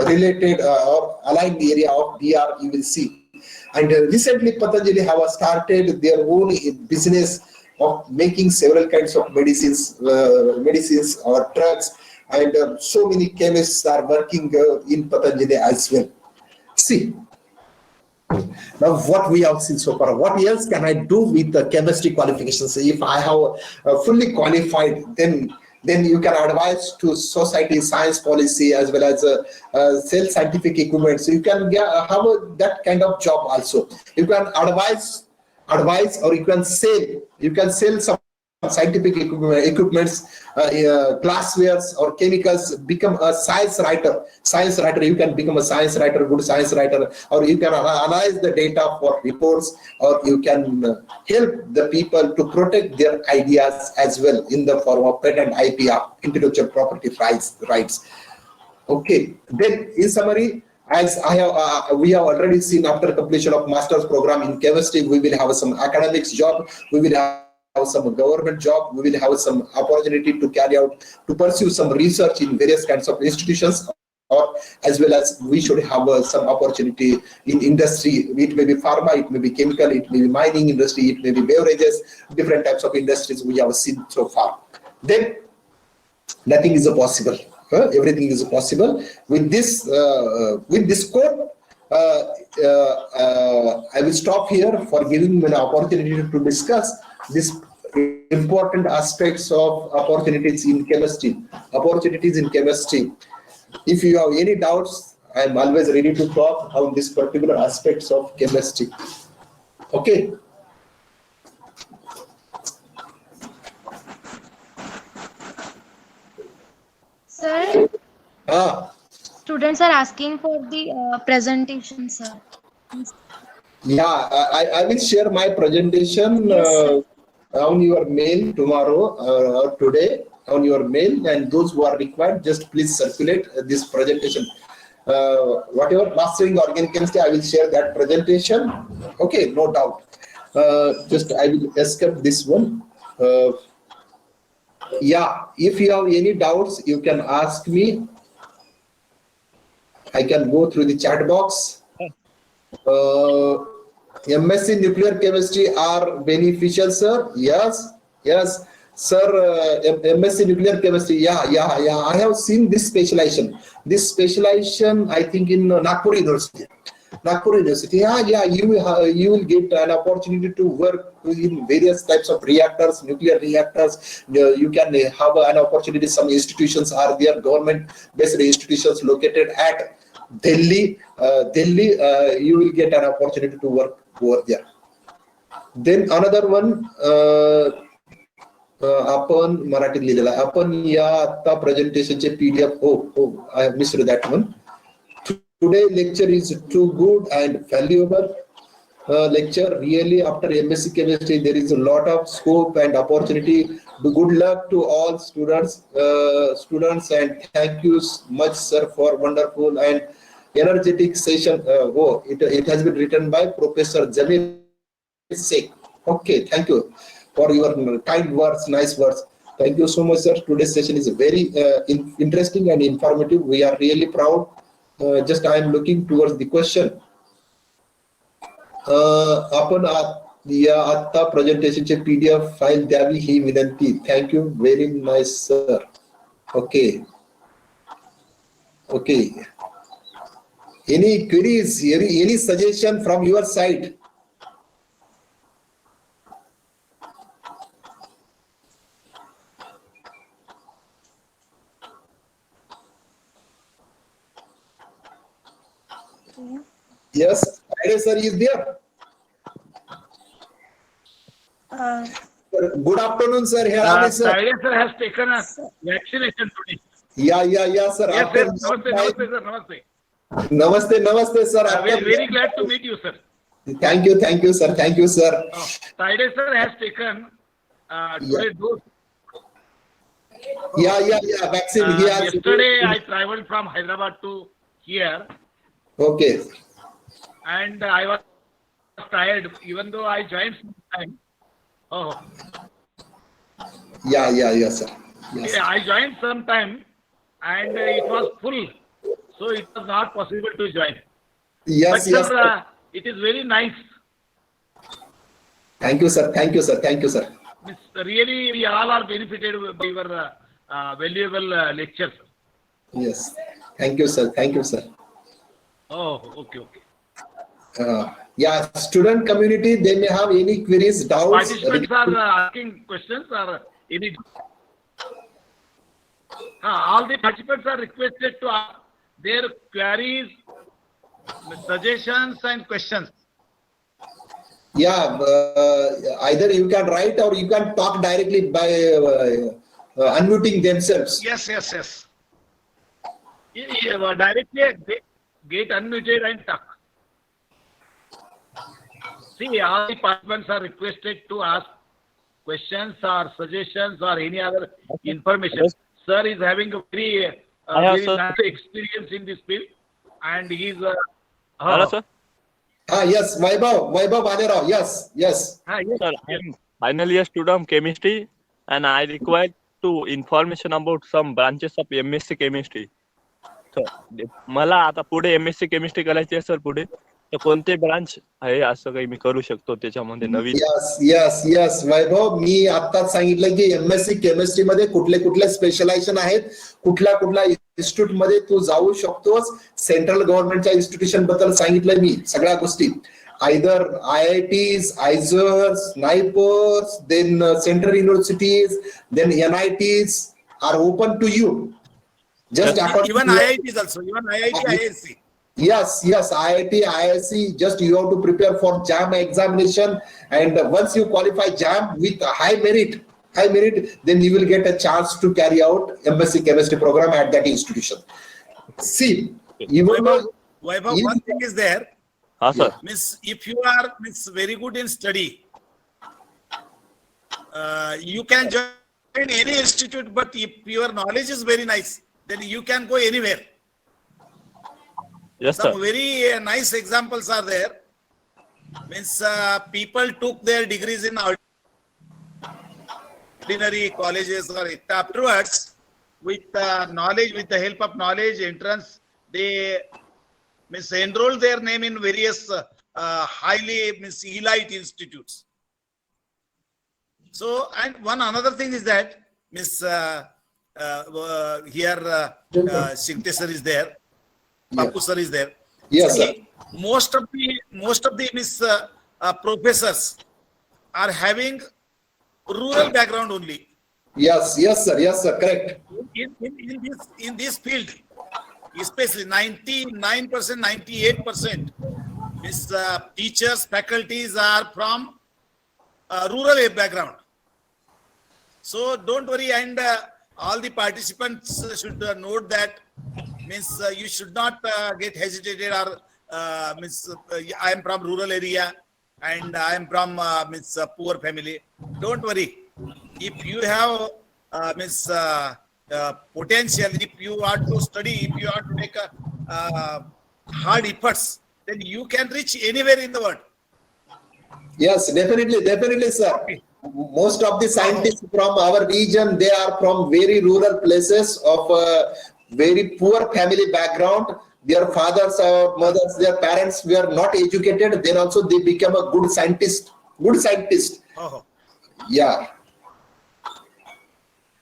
related or aligned area of BR. You will see. And recently, Patanjali have started their own business of making several kinds of medicines or drugs. And so many chemists are working in Patanjali as well. See, now what we have seen so far, what else can I do with the chemistry qualifications? If I have fully qualified, then you can advise to society, science policy, as well as sell scientific equipment. So you can have that kind of job also. You can advise, or you can sell some scientific equipments, glasswares or chemicals. Become a science writer. You can become a science writer, good science writer, or you can analyze the data for reports, or you can help the people to protect their ideas as well in the form of patent, IPR, intellectual property rights. Okay. Then in summary, as we have already seen, after completion of master's program in chemistry, we will have some academics job. We will have some government job. We will have some opportunity to pursue some research in various kinds of institutions, or as well as we should have some opportunity in industry. It may be pharma, it may be chemical, it may be mining industry, it may be beverages, different types of industries we have seen so far. Then nothing is possible. Everything is possible with this code. I will stop here for giving me an opportunity to discuss this important aspects of opportunities in chemistry. If you have any doubts, I am always ready to talk on this particular aspects of chemistry. Okay. Sir, Ah, students are asking for the presentation, sir. yeah, I will share my presentation Yes, sir. on your mail tomorrow or today on your mail, and those who are required, just please circulate this presentation. Whatever mastering organic chemistry, I will share that presentation. Okay, no doubt. Just I will escape this one. Yeah, if you have any doubts, you can ask me. I can go through the chat box. MSc nuclear chemistry are beneficial, sir? Yes, yes, sir. MSc nuclear chemistry. Yeah. I have seen this specialization. This specialization, I think, in Nagpur University. Nagpur University. Yeah. You will get an opportunity to work in various types of reactors, nuclear reactors. You can have an opportunity. Some institutions are there, government-based institutions located at Delhi, you will get an opportunity to work over there. Then another one, आपण मराठीत लिहिलेला आहे. आपण या आता प्रेझेंटेशनचे PDF. I have missed that one. Today lecture is too good and valuable. Lecture really after MSc chemistry there is a lot of scope and opportunity. Good luck to all students, and thank you much, sir, for wonderful and energetic session. It has been written by Professor Jamil Sheikh. Okay, thank you for your kind words, nice words. Thank you so much, sir. Today's session is very interesting and informative. We are really proud. Just I am looking towards the question. आपण या आता प्रेझेंटेशनचे PDF file द्यावी ही विनंती. Thank you very nice sir. Okay. Any queries, any suggestion from your side? Yes, Friday sir is there. Good afternoon, sir. Here are sir. Friday sir has taken a vaccination today. Yeah, sir. Yes, sir. Namaste, sir. Namaste, sir. Very glad to meet you, sir. Thank you, sir. Thank you, sir. Friday sir has taken today dose. Yeah. Vaccine. Yesterday I traveled from Hyderabad to here. Okay. And I was tired, even though I joined sometime. Yeah, sir. Yes. I joined sometime, and it was full, so it was not possible to join. Yes. Sir, it is very nice. Thank you, sir. Really, we all are benefited by your valuable lectures. Yes. Thank you, sir. Okay. Yeah, student community, they may have any queries, doubts. Participants are asking questions or any. All the participants are requested to ask their queries, suggestions, and questions. Yeah, either you can write or you can talk directly by unmuting themselves. Yes. Directly get unmuted and talk. See, all the participants are requested to ask questions or suggestions or any other information. Yes. Sir is having a very nice experience in this field, and he is. Hello, sir. Yes, Vaibhav Bhalerao. Yes. Sir, I'm final year student of chemistry, and I require to information about some branches of MSc chemistry. So, मला आता पुढे MSc chemistry करायची आहे sir. पुढे तर कोणते branch आहे असं काही मी करू शकतो त्याच्यामध्ये नवीन? Yes, वैभव, मी आताच सांगितलं की MSc केमिस्ट्री मध्ये कुठले स्पेशलायझेशन आहेत, कुठल्या इन्स्टिट्यूट मध्ये तू जाऊ शकतोस. सेंट्रल गव्हर्नमेंटच्या इन्स्टिट्यूशन बद्दल सांगितलं मी सगळ्या गोष्टी. Either IITs, IISERs, NIPERs, then central universities, then NITs are open to you. Just Yes. according Even to your- IITs also, even IIT, IISc. Yes, IIT, IISc, just you have to prepare for JAM examination, and once you qualify JAM with a high merit, then you will get a chance to carry out MSc Chemistry program at that institution. See, even Vaibhav, though, Vaibhav, one thing is there, Sir. means if you are very good in study, you can join any institute, but if your knowledge is very nice, then you can go anywhere. Yes, sir. Some very nice examples are there. Means people took their degrees in ordinary colleges, or afterwards, with knowledge, with the help of knowledge, entrance, they enroll their name in various highly elite institutes. So, and one another thing is that here Shinte sir is there, Papu sir is there. yes, sir. See, most of the professors are having rural background only. Yes, sir, correct. In this field, especially 99%, 98%, teachers, faculties are from rural background. So don't worry, and all the participants should note that you should not get hesitated or I am from rural area and I am from poor family. Don't worry. If you have potential, if you want to study, if you want to make hard efforts, then you can reach anywhere in the world. Yes, definitely, sir. Most of the scientists from our region, they are from very rural places of very poor family background. Their fathers or mothers, their parents were not educated. Then also they become a good scientist. Oh. Yeah.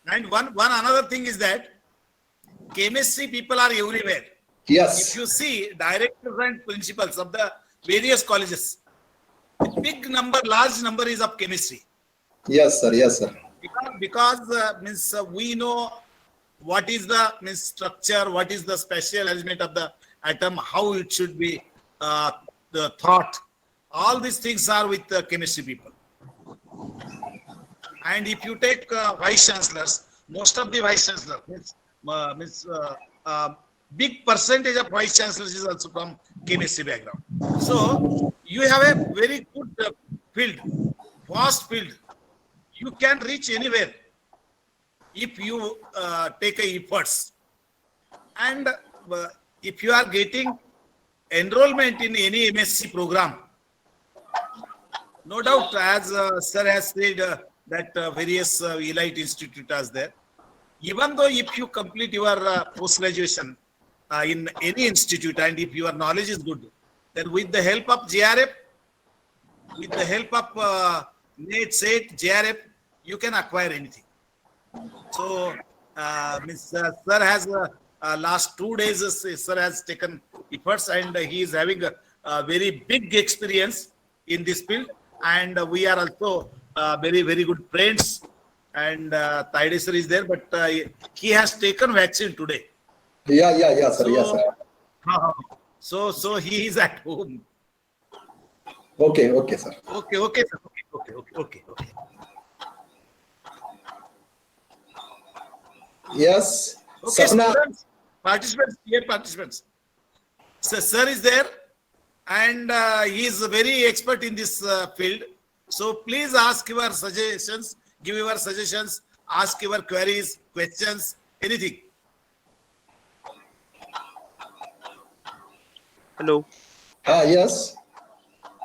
And one another thing is that chemistry people are everywhere. Yes. If you see directors and principals of the various colleges, large number is of chemistry. Yes, sir. Because we know what is the structure, what is the special arrangement of the atom, how it should be the thought. All these things are with the chemistry people. And if you take vice chancellors, most of the vice chancellors, big percentage of vice chancellors is also from chemistry background. So you have a very good field, vast field. You can reach anywhere if you take efforts. And if you are getting enrollment in any MSc program, no doubt, as sir has said, that various elite institutes are there. Even though if you complete your post-graduation in any institute and if your knowledge is good, then with the help of JRF, with the help of NET, SET, JRF, you can acquire anything. So, sir has last 2 days, sir has taken efforts and he is having a very big experience in this field. And we are also very, very good friends. And Taide sir is there, but he has taken vaccine today. Yeah, sir. Yes, sir. So he is at home. Okay, sir. Okay, sir. Okay. Yes. Okay, Sapna. students, participants. So, sir is there and he is very expert in this field. So please ask your suggestions, give your suggestions, ask your queries, questions, anything. Hello. Yes.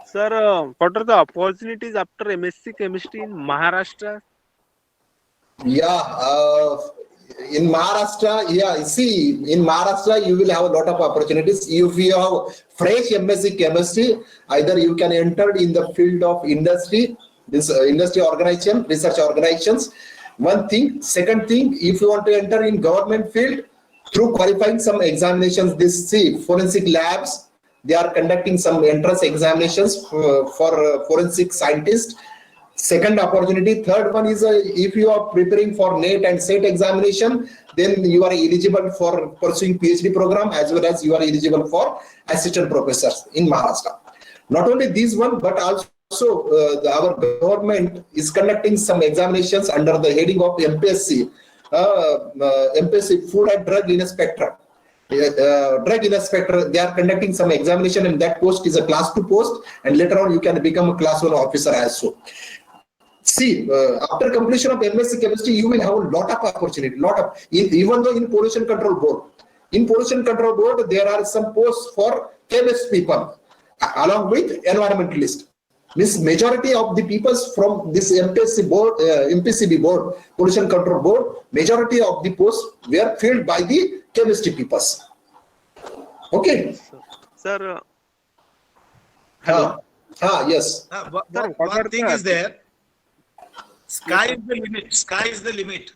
Sir, what are the opportunities after MSc Chemistry in Maharashtra? Yeah, in Maharashtra, in Maharashtra, you will have a lot of opportunities. If you have fresh MSc Chemistry, either you can enter in the field of industry, this industry organization, research organizations. One thing. Second thing, if you want to enter in government field, through qualifying some examinations, forensic labs, they are conducting some entrance examinations for forensic scientists. Second opportunity. Third one is if you are preparing for NET and SET examination, then you are eligible for pursuing PhD program as well as you are eligible for assistant professors in Maharashtra. Not only this one, but also our government is conducting some examinations under the heading of MPSC, MPSC Food and Drug Inspector. Drug inspector, they are conducting some examination, and that post is a class 2 post, and later on you can become a class 1 officer as so. See, after completion of MSc chemistry, you will have a lot of opportunity, even though in pollution control board, there are some posts for chemist people along with environmentalist. Means majority of the peoples from this MPSC board, MPCB board, pollution control board, majority of the posts were filled by the chemistry peoples. Okay. Sir, Yes. One thing is there. Sky is the limit. Sky is the limit.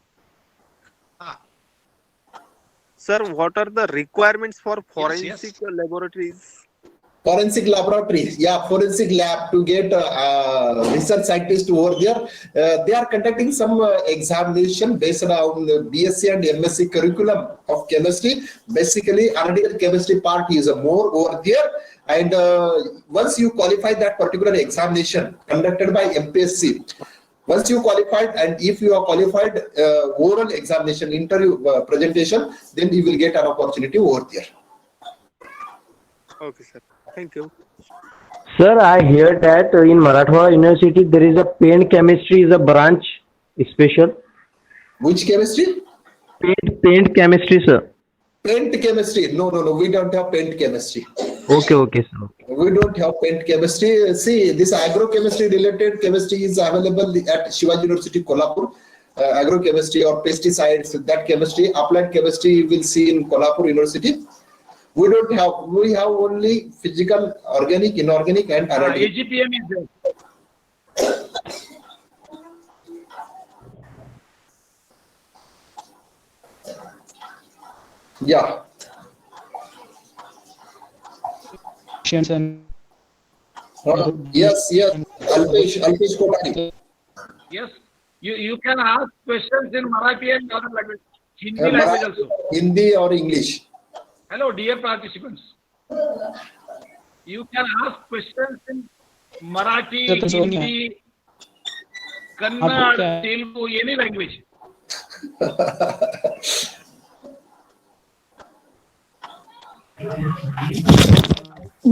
sir, what are the requirements for forensic yes. laboratories? Forensic laboratory, forensic lab to get research scientists over there. They are conducting some examination based on BSc and MSc curriculum of chemistry. Basically, analytical chemistry part is more over there. And once you qualify that particular examination conducted by MPSC, once you qualified, and if you are qualified oral examination, interview presentation, then you will get an opportunity over there. Okay, sir. Thank you. Sir, I hear that in Marathwada University there is a paint chemistry is a branch special. Which chemistry? Paint chemistry, sir. Paint chemistry. No. We don't have paint chemistry. Okay, sir. We don't have paint chemistry. See, this agrochemistry related chemistry is available at Shivaji University, Kolhapur. Agrochemistry or pesticides, that chemistry. Applied chemistry you will see in Kolhapur University. We don't have. We have only physical, organic, inorganic, and analytical. AGPM is there. Yeah. Yes. Alpesh Kotari. Yes. You can ask questions in Marathi and other language. Hindi language also. Hindi or English. Hello, dear participants. You can ask questions in Marathi, Hindi, Kannada, Telugu, any language.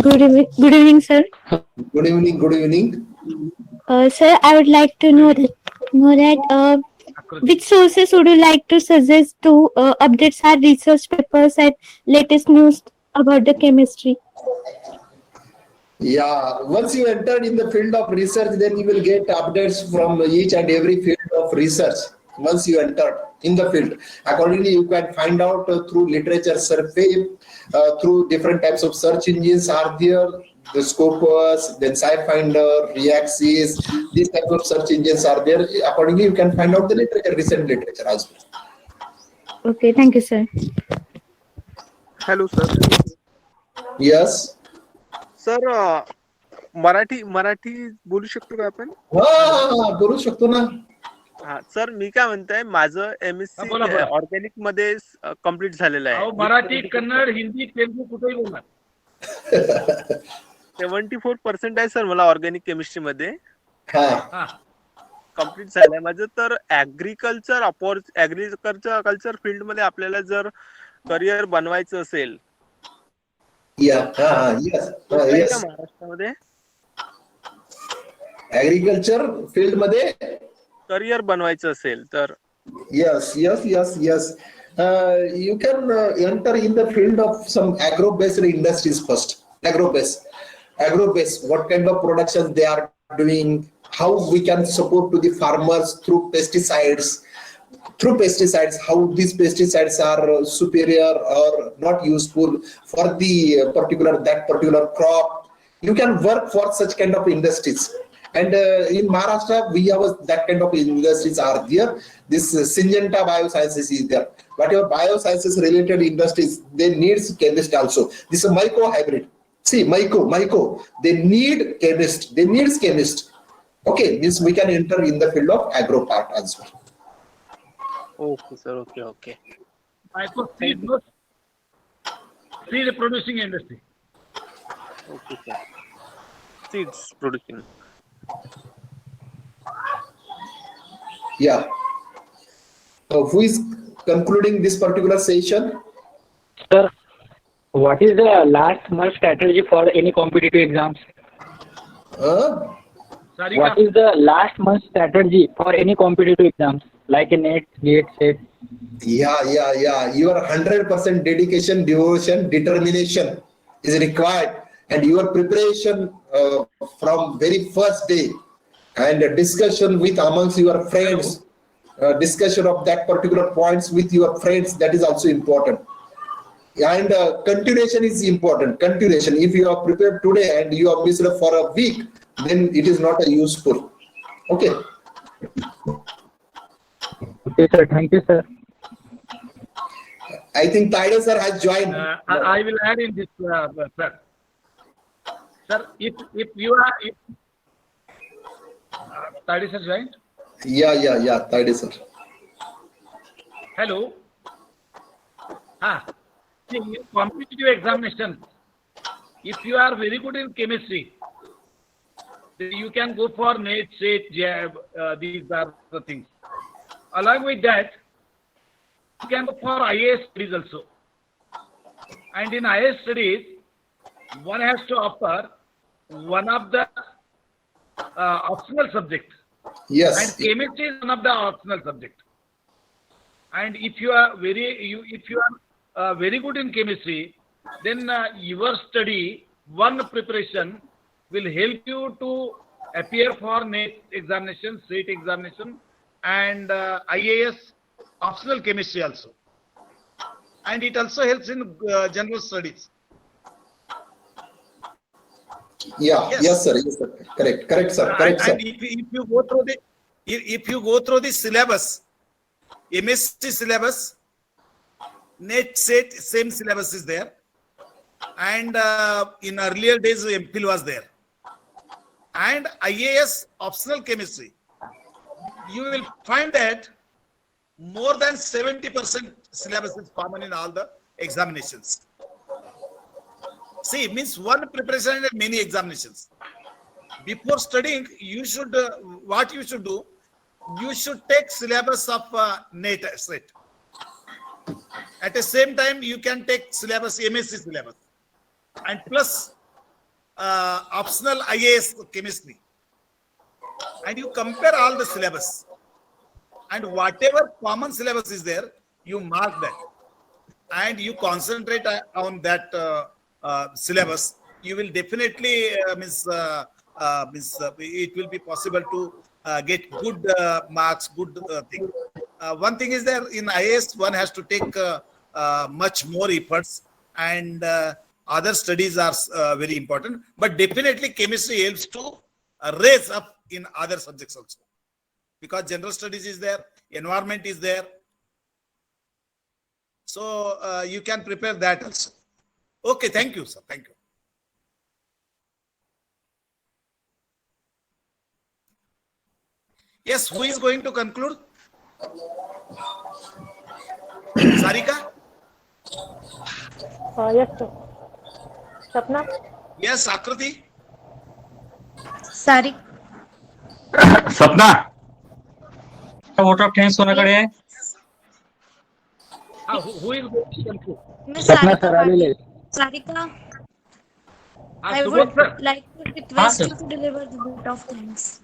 Good evening, sir. Good evening. Sir, I would like to know that which sources would you like to suggest to update our research papers and latest news about the chemistry? Yeah, once you entered in the field of research, then you will get updates from each and every field of research. Once you enter in the field, accordingly you can find out through literature survey, through different types of search engines are there, the Scopus, then SciFinder, Reaxis, these types of search engines are there. Accordingly you can find out the literature, recent literature as well. Okay, thank you, sir. Hello, sir. Yes. Sir Marathi बोलू शकतो का आपण? बोलू शकतो ना. हा sir, मी काय म्हणताय, माझं MSc ऑर्गॅनिक मध्ये कम्प्लीट झालेलं आहे. मराठी, कन्नड, हिंदी, तेलुगू कुठेही बोलणार. 74% आहे सर मला ऑर्गॅनिक केमिस्ट्री मध्ये कम्प्लीट झालंय माझं. तर ऍग्रिकल्चर फील्ड मध्ये आपल्याला जर करिअर बनवायचं असेल महाराष्ट्रामध्ये ऍग्रिकल्चर फील्ड मध्ये करिअर बनवायचं असेल तर yes you can enter in the field of some agro based industries first. Agro based what kind of production they are doing, how we can support to the farmers through pesticides, how these pesticides are superior or not useful for the particular crop. You can work for such kind of industries. And in Maharashtra, we have that kind of industries are there. This Syngenta Biosciences is there. Whatever biosciences related industries, they need chemist also. This is myco hybrid. See, myco, they need chemist. Okay, means we can enter in the field of agro part as well. Okay, sir. Okay. I could see no seed producing industry. Okay, sir. Seeds producing. Yeah. So who is concluding this particular session? Sir, what is the last month strategy for any competitive exams? Sarika, What is the last month strategy for any competitive exams like a NET, GATE, SET? Yeah. Your 100% dedication, devotion, determination is required, and your preparation from very first day, and a discussion with amongst your friends, discussion of that particular points with your friends, that is also important. And continuation is important. Continuation. If you are prepared today and you are missed for a week, then it is not a useful. Okay. Okay, sir. Thank you, sir. I think Tide sir has joined. I will add in this, sir. Sir, if you are, Tadi sir joined? Yeah. Tide sir. Hello. See, competitive examination. If you are very good in chemistry, then you can go for NET, SET, JAB. These are the things. Along with that, you can go for IAS studies also. And in IAS studies, one has to offer one of the optional subjects. Yes. And chemistry is one of the optional subject. And if you are very good in chemistry, then your study, one preparation will help you to appear for NET examination, SET examination, and IAS optional chemistry also. And it also helps in general studies. Yeah. Yes, sir. Correct, sir. Correct, sir. And if you go through the syllabus, MSc syllabus, NET, SET, same syllabus is there, and in earlier days MPhil was there, and IAS optional chemistry, you will find that more than 70% syllabus is common in all the examinations. See, it means one preparation and many examinations. Before studying, you should what you should do, you should take syllabus of NET, SET. At the same time, you can take syllabus, MSc syllabus, and plus optional IAS chemistry, and you compare all the syllabus, and whatever common syllabus is there, you mark that, and you concentrate on that syllabus. You will definitely it will be possible to get good marks, good thing. One thing is there in IAS, one has to take much more efforts, and other studies are very important. But definitely chemistry helps to raise up in other subjects also, because general studies is there, environment is there. So you can prepare that also. Okay, thank you, sir. Thank you. Yes, who is going to conclude? Sarika? Yes, sir. Sapna? Yes, Akriti? Sarik, सपना vote of thanks कोणाकडे आहे? Who is going to conclude? Miss Sapna Sarika sir आलेले. Sarika, I Subodh would sir. like to request sir. you to deliver the vote of thanks.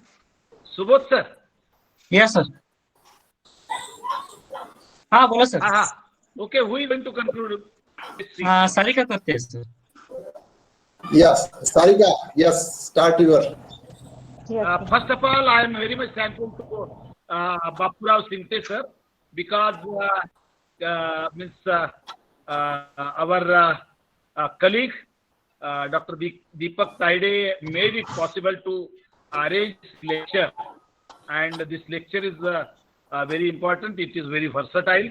Subodh sir. Yes sir. हा बोला sir. Okay, who is going to conclude? Sarika करते sir. Yes, Sarika. Yes, start your. First of all, I am very much thankful to Bapurao Singte sir, because our colleague Dr. Deepak Taide made it possible to arrange this lecture, and this lecture is very important. It is very versatile,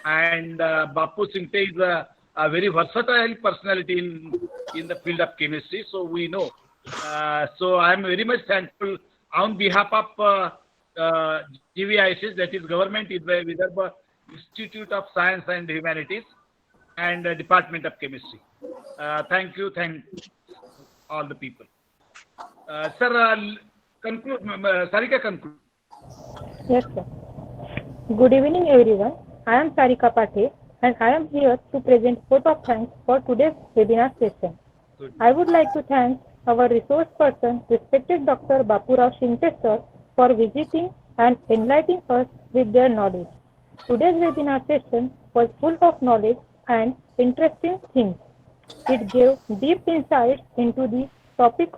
and Bapu Singte is a very versatile personality in the field of chemistry. So we know. So I am very much thankful on behalf of GVISS, that is Government Vidarbha Institute of Science and Humanities and Department of Chemistry. Thank you, thank all the people. Sir, conclude. Sarika, conclude. Yes, sir. Good evening, everyone. I am Sarika Pathe, and I am here to present vote of thanks for today's webinar session. I would like to thank our resource person, respected Dr. Bapurao Shinte sir, for visiting and enlightening us with their knowledge. Today's webinar session was full of knowledge and interesting things. It gave deep insights into the topic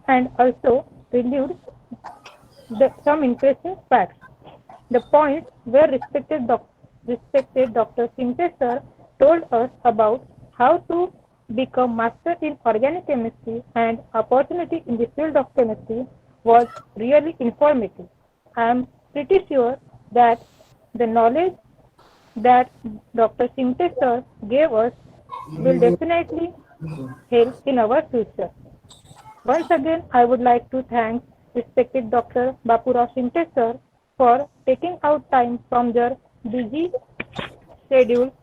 and also reviewed some interesting facts. The points where respected Dr. Shinte sir told us about how to become master in organic chemistry and opportunity in the field of chemistry was really informative. I am pretty sure that the knowledge that Dr. Shinte sir gave us will definitely help in our future. Once again, I would like to thank respected Dr. Bapurao Shinte sir for taking out time from their busy schedule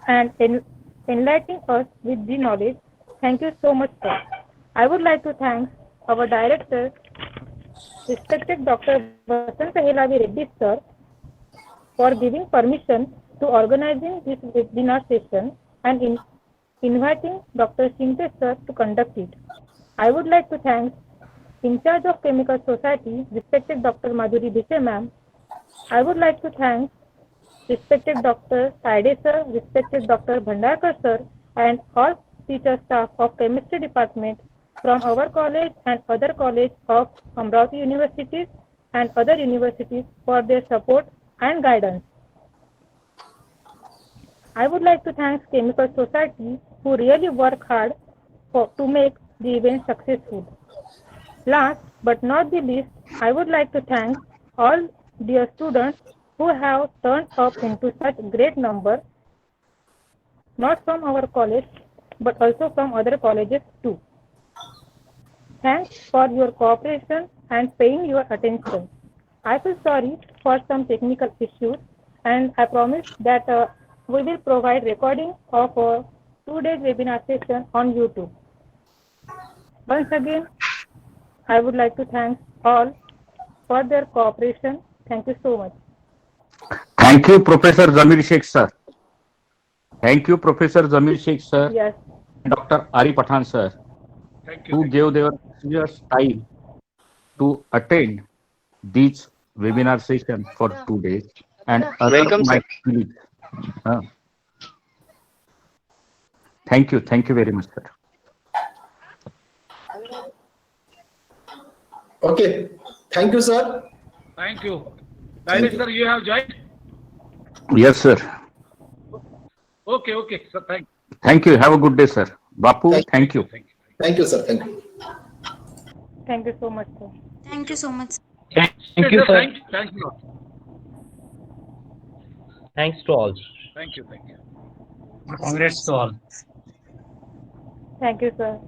and enlightening us with the knowledge. Thank you so much, sir. I would like to thank our director, respected Dr. Vasant Helavi Reddy sir, for giving permission to organizing this webinar session and inviting Dr. Shinte sir to conduct it. I would like to thank in charge of Chemical Society, respected Dr. Madhuri Bise ma'am. I would like to thank respected Dr. Saide sir, respected Dr. Bhandarkar sir, and all teacher staff of Chemistry Department from our college and other colleges of Amravati universities and other universities for their support and guidance. I would like to thank Chemical Society who really work hard to make the event successful. Last but not the least, I would like to thank all dear students who have turned up into such great number, not from our college, but also from other colleges too. Thanks for your cooperation and paying your attention. I feel sorry for some technical issues, and I promise that we will provide recording of a 2 days webinar session on YouTube. Once again, I would like to thank all for their cooperation. Thank you so much. Thank you, Professor Zamir Sheikh sir. Thank you, Professor Zamir Sheikh sir. Yes. Dr. Ari Pathan sir, who gave their precious time to attend this webinar session for 2 days, and other Welcome, my sir. colleagues. Thank you very much, sir. Okay. Thank you, sir. Thank you. Director, you have joined? Yes, sir. Okay, sir, thank you. Thank you. Have a good day, sir. Bapu, thank you. Thank you, sir. Thank you. Thank you so much, sir. Thank you so much. Thank you, sir. Thank you. Thanks to all. Thank you. Congrats to all. Thank you, sir.